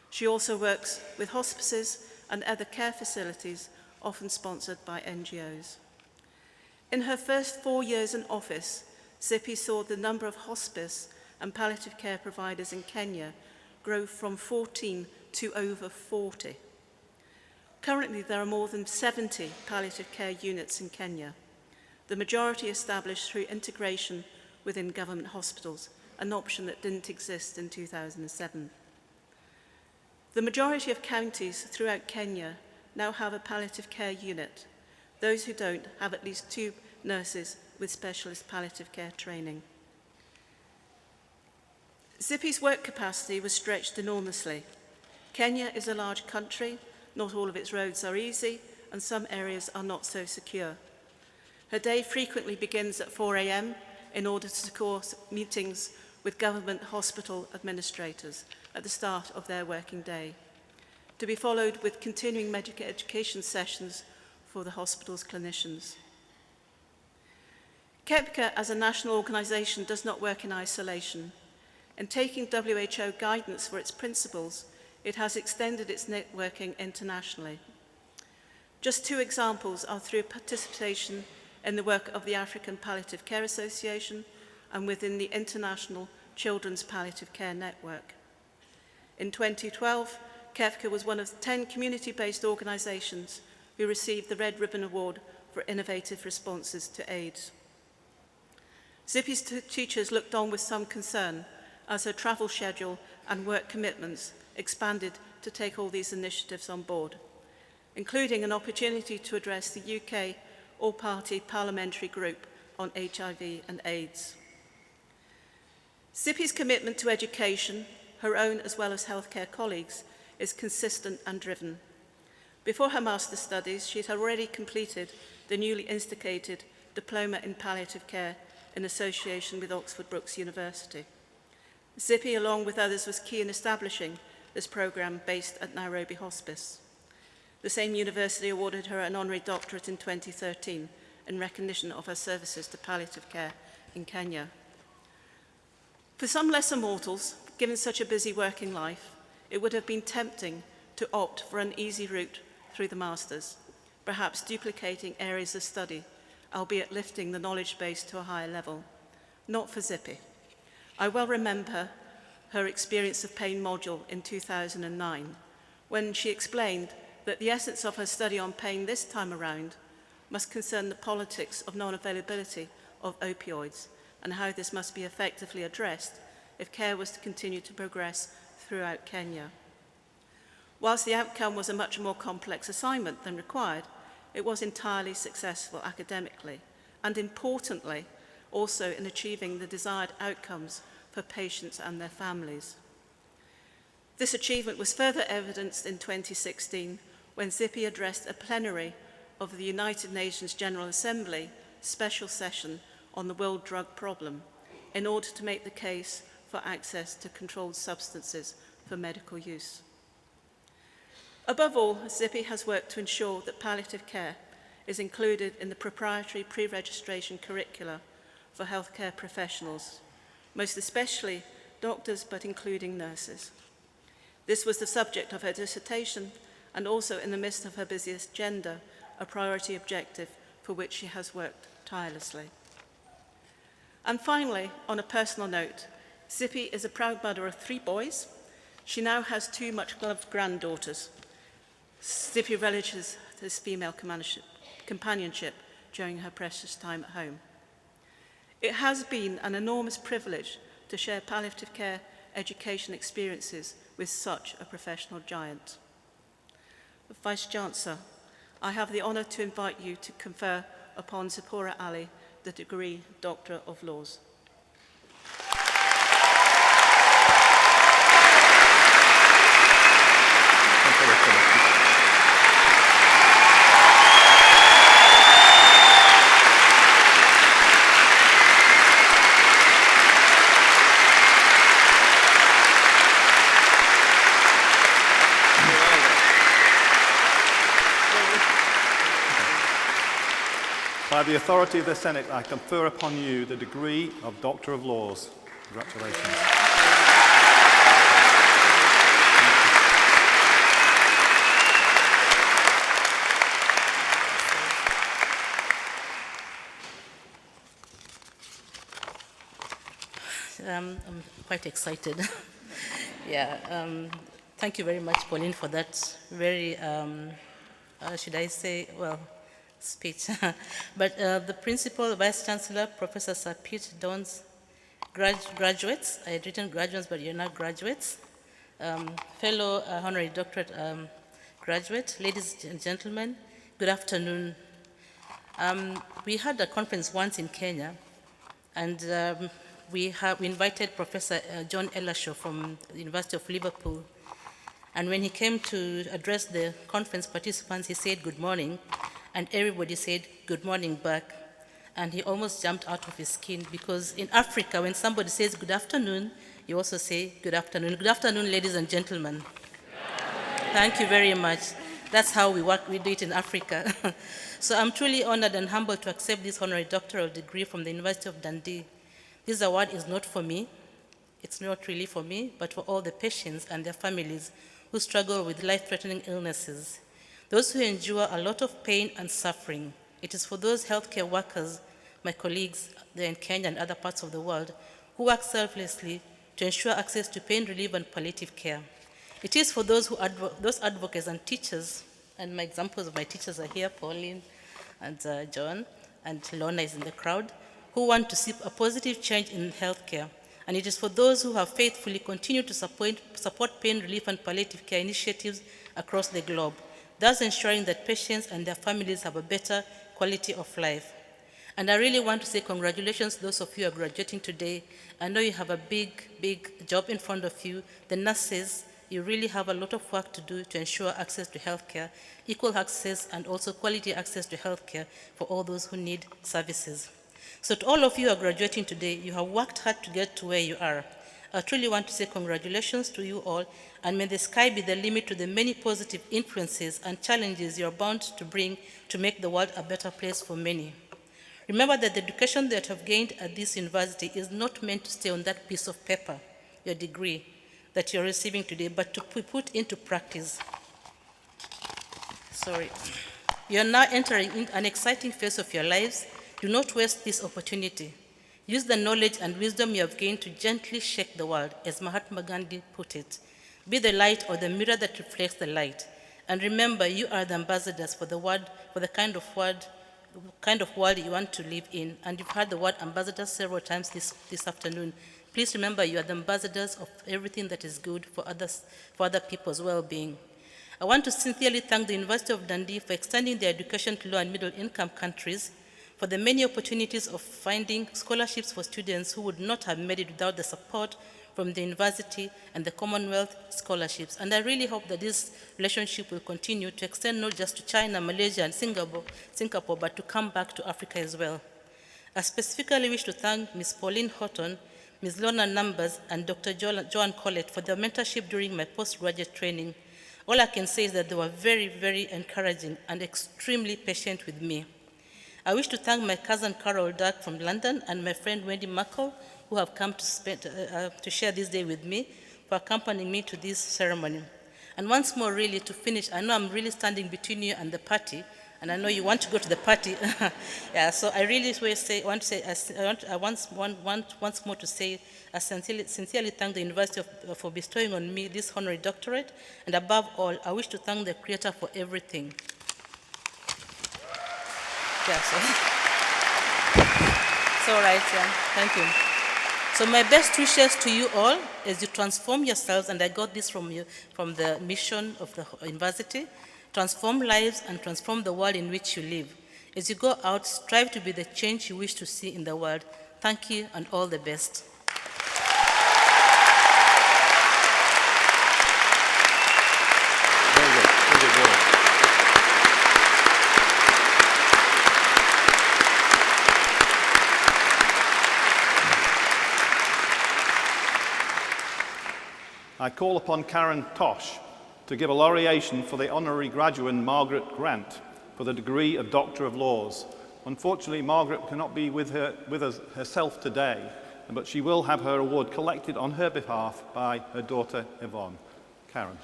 She also works with hospices and other care facilities, often sponsored by NGOs. In her first 4 years in office, Zippy saw the number of hospice and palliative care providers in Kenya grow from 14 to over 40. Currently, there are more than 70 palliative care units in Kenya, the majority established through integration within government hospitals, an option that didn't exist in 2007. The majority of counties throughout Kenya now have a palliative care unit. Those who don't have at least 2 nurses with specialist palliative care training. Zippy's work capacity was stretched enormously. Kenya is a large country, not all of its roads are easy, and some areas are not so secure. Her day frequently begins at 4 a.m. in order to secure meetings with government hospital administrators at the start of their working day, to be followed with continuing medical education sessions for the hospital's clinicians. KEPCA as a national organisation does not work in isolation. In taking WHO guidance for its principles, it has extended its networking internationally. Just 2 examples are through participation in the work of the African Palliative Care Association and within the International Children's Palliative Care Network. In 2012, KEFCA was one of 10 community-based organisations who received the Red Ribbon Award for innovative responses to AIDS. Zippy's teachers looked on with some concern as her travel schedule and work commitments expanded to take all these initiatives on board, including an opportunity to address the UK all-party parliamentary group on HIV and AIDS. Zippy's commitment to education, her own as well as healthcare colleagues, is consistent and driven. Before her master's studies, she had already completed the newly instigated Diploma in Palliative Care in association with Oxford Brookes University. Zippy, along with others, was key in establishing this programme based at Nairobi Hospice. The same university awarded her an honorary doctorate in 2013 in recognition of her services to palliative care in Kenya. For some lesser mortals, given such a busy working life, it would have been tempting to opt for an easy route through the Masters, perhaps duplicating areas of study, albeit lifting the knowledge base to a higher level. Not for Zippy. I well remember her experience of pain module in 2009, when she explained that the essence of her study on pain this time around must concern the politics of non-availability of opioids and how this must be effectively addressed if care was to continue to progress throughout Kenya. Whilst the outcome was a much more complex assignment than required, it was entirely successful academically and, importantly, also in achieving the desired outcomes for patients and their families. This achievement was further evidenced in 2016 when Zippy addressed a plenary of the United Nations General Assembly special session on the world drug problem in order to make the case for access to controlled substances for medical use. Above all, Zippy has worked to ensure that palliative care is included in the proprietary pre-registration curricula for healthcare professionals, most especially doctors, but including nurses. This was the subject of her dissertation and also, in the midst of her busiest agenda, a priority objective for which she has worked tirelessly. And finally, on a personal note, Zippy is a proud mother of 3 boys. She now has 2 much-loved granddaughters. Zippy relishes this female companionship during her precious time at home. It has been an enormous privilege to share palliative care education experiences with such a professional giant. Vice-Chancellor, I have the honour to invite you to confer upon Zipporah Ali the degree Doctor of Laws. By the authority of the Senate, I confer upon you the degree of Doctor of Laws. Congratulations. I'm quite excited. Thank you very much, Pauline, for that very, should I say, well, speech. But the Principal, Vice-Chancellor, Professor Sir Pete Dons, graduates, I had written graduates, but you're not graduates, fellow honorary doctorate graduate, ladies and gentlemen, good afternoon. We had a conference once in Kenya, and we invited Professor John Ellershaw from the University of Liverpool. And when he came to address the conference participants, he said, "Good morning." And everybody said, "Good morning" back. And he almost jumped out of his skin, because in Africa, when somebody says good afternoon, you also say good afternoon. Good afternoon, ladies and gentlemen. Thank you very much. That's how we do it in Africa. So I'm truly honored and humbled to accept this honorary doctoral degree from the University of Dundee. This award is not for me. It's not really for me, but for all the patients and their families who struggle with life-threatening illnesses. Those who endure a lot of pain and suffering. It is for those healthcare workers, my colleagues there in Kenya and other parts of the world, who work selflessly to ensure access to pain relief and palliative care. It is for those those advocates and teachers, and my examples of my teachers are here, Pauline and John, and Lorna is in the crowd, who want to see a positive change in healthcare. And it is for those who have faithfully continued to support pain relief and palliative care initiatives across the globe, thus ensuring that patients and their families have a better quality of life. And I really want to say congratulations to those of you who are graduating today. I know you have a big, big job in front of you. The nurses, you really have a lot of work to do to ensure access to healthcare, equal access, and also quality access to healthcare for all those who need services. So to all of you who are graduating today, you have worked hard to get to where you are. I truly want to say congratulations to you all, and may the sky be the limit to the many positive influences and challenges you are bound to bring to make the world a better place for many. Remember that the education that you have gained at this university is not meant to stay on that piece of paper, your degree that you're receiving today, but to be put into practice. You are now entering an exciting phase of your lives. Do not waste this opportunity. Use the knowledge and wisdom you have gained to gently shake the world, as Mahatma Gandhi put it. Be the light or the mirror that reflects the light. And remember, you are the ambassadors for the world, for the kind of world you want to live in. And you've heard the word ambassadors several times this afternoon. Please remember, you are the ambassadors of everything that is good for other people's well-being. I want to sincerely thank the University of Dundee for extending their education to low and middle income countries, for the many opportunities of finding scholarships for students who would not have made it without the support from the university and the Commonwealth scholarships. And I really hope that this relationship will continue to extend not just to China, Malaysia, and Singapore, but to come back to Africa as well. I specifically wish to thank Ms. Pauline Horton, Ms. Lorna Numbers, and Dr. Joan Collett for their mentorship during my postgraduate training. All I can say is that they were very, very encouraging and extremely patient with me. I wish to thank my cousin Carol Dark from London and my friend Wendy Merkel, who have come to share this day with me, for accompanying me to this ceremony. And once more, really, to finish, I know I'm really standing between you and the party, and I know you want to go to the party. Yeah, so I really want once more to say, I sincerely thank the university for bestowing on me this honorary doctorate, and above all, I wish to thank the Creator for everything. Yeah, so it's all right, yeah. Thank you. So my best wishes to you all as you transform yourselves, and I got this from you, from the mission of the university, transform lives and transform the world in which you live. As you go out, strive to be the change you wish to see in the world. Thank you and all the best. Very good. Very good work. I call upon Karen Tosh to give a laureation for the Honorary Graduate Margaret Grant for the degree of Doctor of Laws. Unfortunately, Margaret cannot be with us herself today, but she will have her award collected on her behalf by her daughter Yvonne. Karen.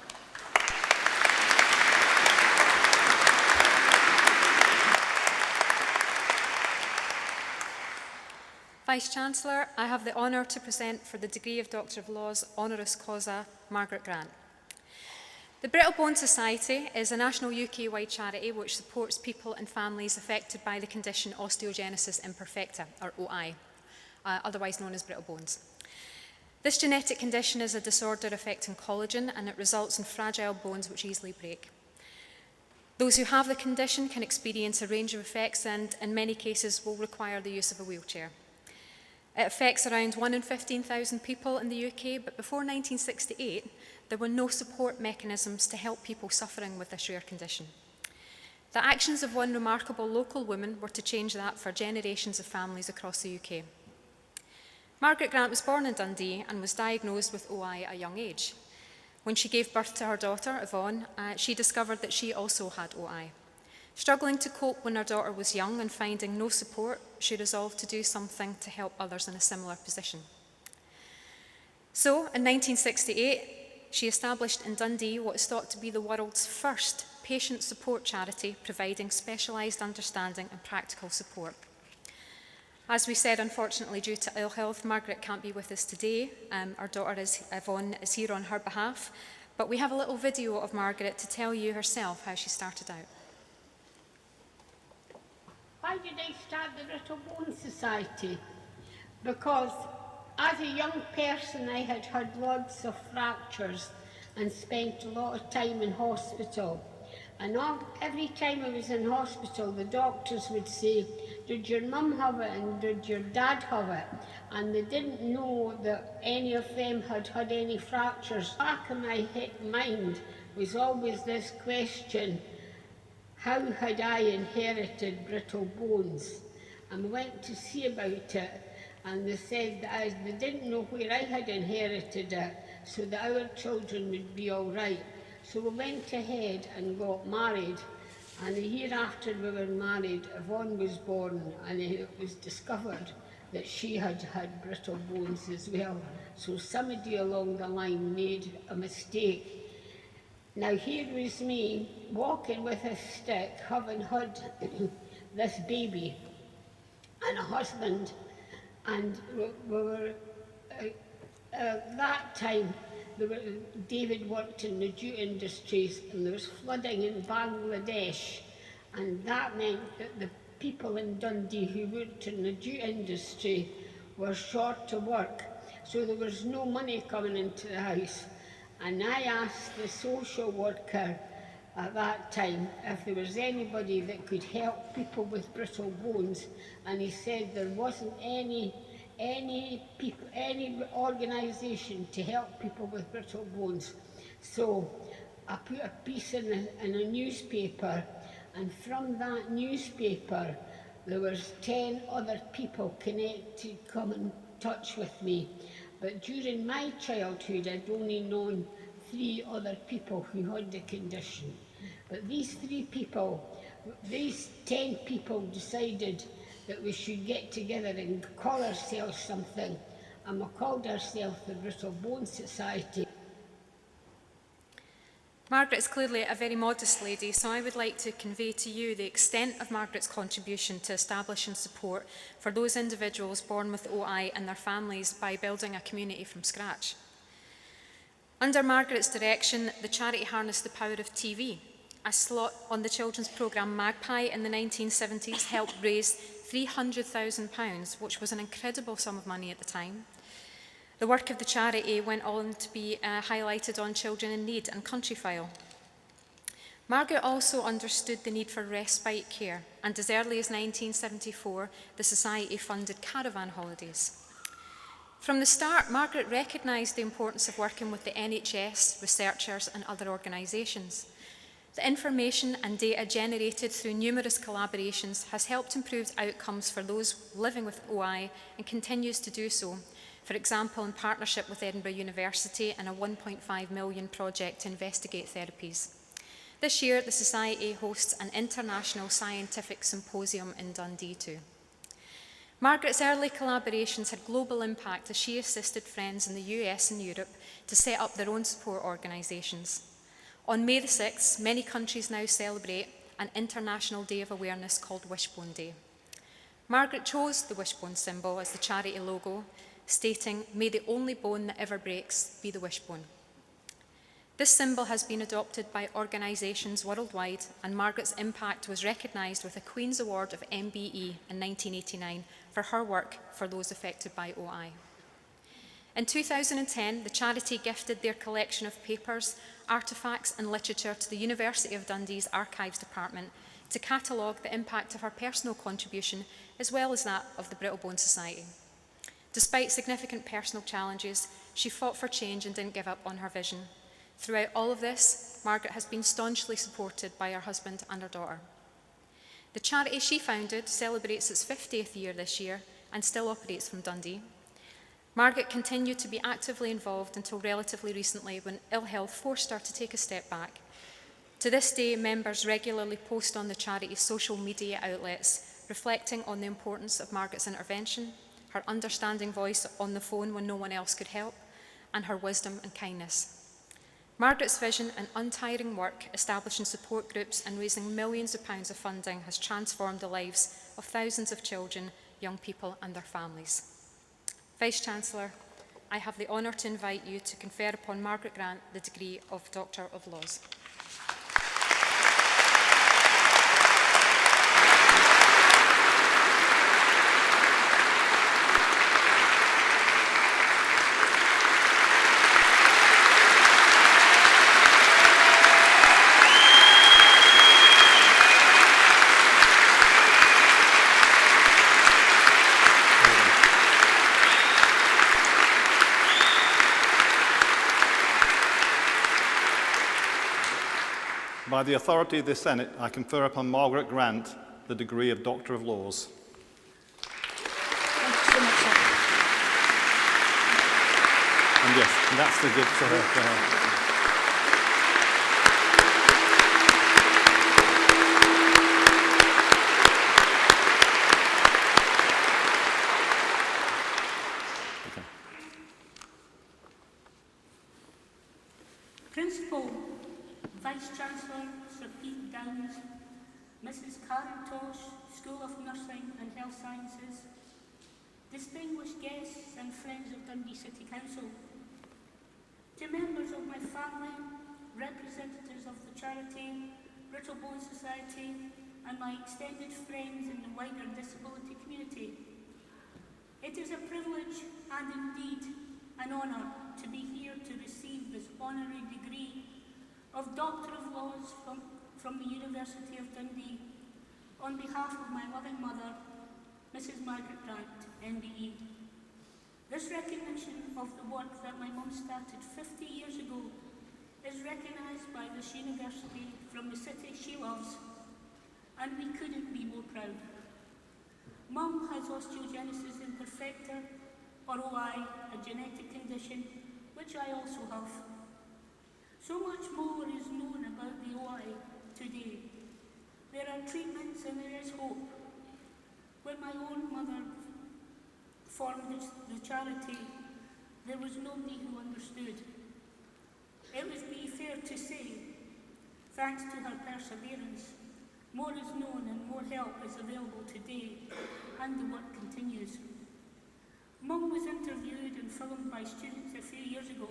Vice-Chancellor, I have the honour to present for the degree of Doctor of Laws, honoris causa, Margaret Grant. The Brittle-Bone Society is a national UK-wide charity which supports people and families affected by the condition osteogenesis imperfecta, or OI, otherwise known as brittle bones. This genetic condition is a disorder affecting collagen, and it results in fragile bones which easily break. Those who have the condition can experience a range of effects and, in many cases, will require the use of a wheelchair. It affects around 1 in 15,000 people in the UK, but before 1968, there were no support mechanisms to help people suffering with this rare condition. The actions of one remarkable local woman were to change that for generations of families across the UK. Margaret Grant was born in Dundee and was diagnosed with OI at a young age. When she gave birth to her daughter, Yvonne, she discovered that she also had OI. Struggling to cope when her daughter was young and finding no support, she resolved to do something to help others in a similar position. So, in 1968, she established in Dundee what is thought to be the world's first patient support charity providing specialised understanding and practical support. As we said, unfortunately, due to ill health, Margaret can't be with us today. Our daughter, Yvonne, is here on her behalf, but we have a little video of Margaret to tell you herself how she started out. Why did I start the Brittle-Bone Society? Because as a young person I had had lots of fractures and spent a lot of time in hospital. And every time I was in hospital, the doctors would say, did your mum have it and did your dad have it? And they didn't know that any of them had had any fractures. Back in my mind was always this question, how had I inherited brittle bones? And we went to see about it, and they said that they didn't know where I had inherited it, so that our children would be all right. So we went ahead and got married, and a year after we were married, Yvonne was born, and it was discovered that she had had brittle bones as well. So somebody along the line made a mistake. Now here was me, walking with a stick, having had this baby, and a husband, and we were, that time, David worked in the jute industries, and there was flooding in Bangladesh, and that meant that the people in Dundee who worked in the jute industry were short of work, so there was no money coming into the house. And I asked the social worker at that time if there was anybody that could help people with brittle bones, and he said there wasn't any organisation to help people with brittle bones. So I put a piece in a newspaper, and from that newspaper there was 10 other people connected come in touch with me. But during my childhood, I'd only known 3 other people who had the condition. But these 10 people decided that we should get together and call ourselves something, and we called ourselves the Brittle Bone Society. Margaret's clearly a very modest lady, so I would like to convey to you the extent of Margaret's contribution to establish and support for those individuals born with OI and their families by building a community from scratch. Under Margaret's direction, the charity harnessed the power of TV. A slot on the children's programme Magpie in the 1970s helped raise £300,000, which was an incredible sum of money at the time. The work of the charity went on to be highlighted on Children in Need and Countryfile. Margaret also understood the need for respite care, and as early as 1974, the Society funded caravan holidays. From the start, Margaret recognised the importance of working with the NHS, researchers and other organisations. The information and data generated through numerous collaborations has helped improve outcomes for those living with OI and continues to do so. For example, in partnership with Edinburgh University and a £1.5 million project to investigate therapies. This year, the Society hosts an international scientific symposium in Dundee too. Margaret's early collaborations had global impact as she assisted friends in the US and Europe to set up their own support organisations. On May the 6th, many countries now celebrate an International Day of Awareness called Wishbone Day. Margaret chose the wishbone symbol as the charity logo, stating, "May the only bone that ever breaks be the wishbone." This symbol has been adopted by organisations worldwide, and Margaret's impact was recognised with a Queen's Award of MBE in 1989 for her work for those affected by OI. In 2010, the charity gifted their collection of papers, artefacts and literature to the University of Dundee's Archives Department to catalogue the impact of her personal contribution as well as that of the Brittle Bone Society. Despite significant personal challenges, she fought for change and didn't give up on her vision. Throughout all of this, Margaret has been staunchly supported by her husband and her daughter. The charity she founded celebrates its 50th year this year and still operates from Dundee. Margaret continued to be actively involved until relatively recently when ill health forced her to take a step back. To this day, members regularly post on the charity's social media outlets, reflecting on the importance of Margaret's intervention, her understanding voice on the phone when no one else could help, and her wisdom and kindness. Margaret's vision and untiring work establishing support groups and raising millions of pounds of funding has transformed the lives of thousands of children, young people and their families. Vice-Chancellor, I have the honour to invite you to confer upon Margaret Grant the degree of Doctor of Laws. By the authority of the Senate, I confer upon Margaret Grant the degree of Doctor of Laws. Thank you so much, sir. And yes, and that's the gift to her. For her. Principal, Vice-Chancellor Sir Pete Downs, Mrs. Karen Tosh, School of Nursing and Health Sciences, distinguished guests and friends of Dundee City Council, to members of my family, representatives of the charity, Brittlebone Society, and my extended friends in the wider disability community. It is a privilege and indeed an honour to be here to receive this honorary degree of Doctor of Laws from the University of Dundee on behalf of my loving mother, Mrs. Margaret Grant, MBE. This recognition of the work that my mum started 50 years ago is recognised by this university from the city she loves, and we couldn't be more proud. Mum has osteogenesis imperfecta, or OI, a genetic condition, which I also have. So much more is known about the OI today. There are treatments and there is hope. When my own mother formed the charity, there was nobody who understood. It would be fair to say, thanks to her perseverance, more is known and more help is available today, and the work continues. Mum was interviewed and filmed by students a few years ago,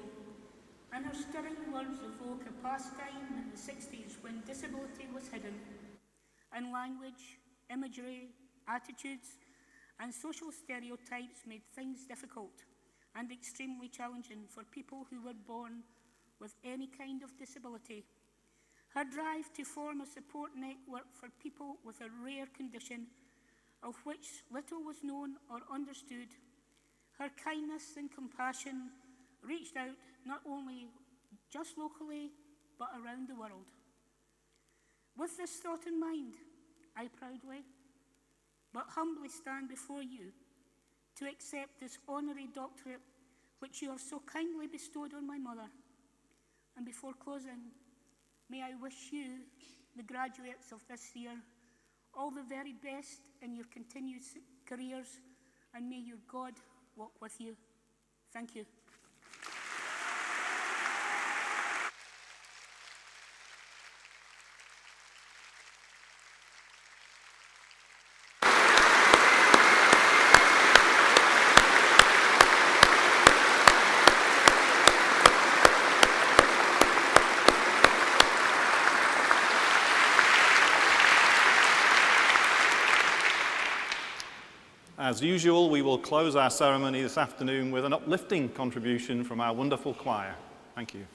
and her stirring words evoke a past time in the 60s when disability was hidden, and language, imagery, attitudes, and social stereotypes made things difficult and extremely challenging for people who were born with any kind of disability. Her drive to form a support network for people with a rare condition, of which little was known or understood, her kindness and compassion reached out not only just locally, but around the world. With this thought in mind, I proudly, but humbly stand before you to accept this honorary doctorate which you have so kindly bestowed on my mother. And before closing, may I wish you, the graduates of this year, all the very best in your continued careers, and may your God walk with you. Thank you. As usual, we will close our ceremony this afternoon with an uplifting contribution from our wonderful choir. Thank you.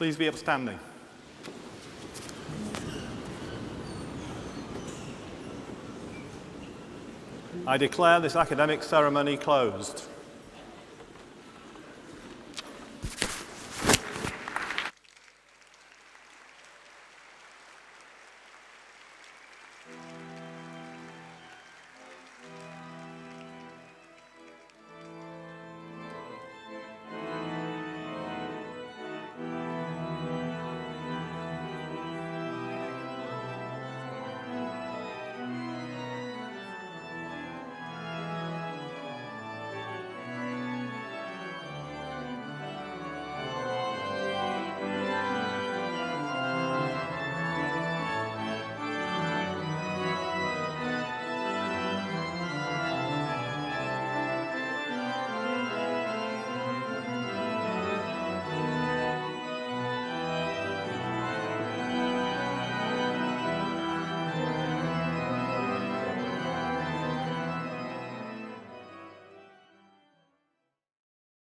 Please be upstanding. I declare this academic ceremony closed.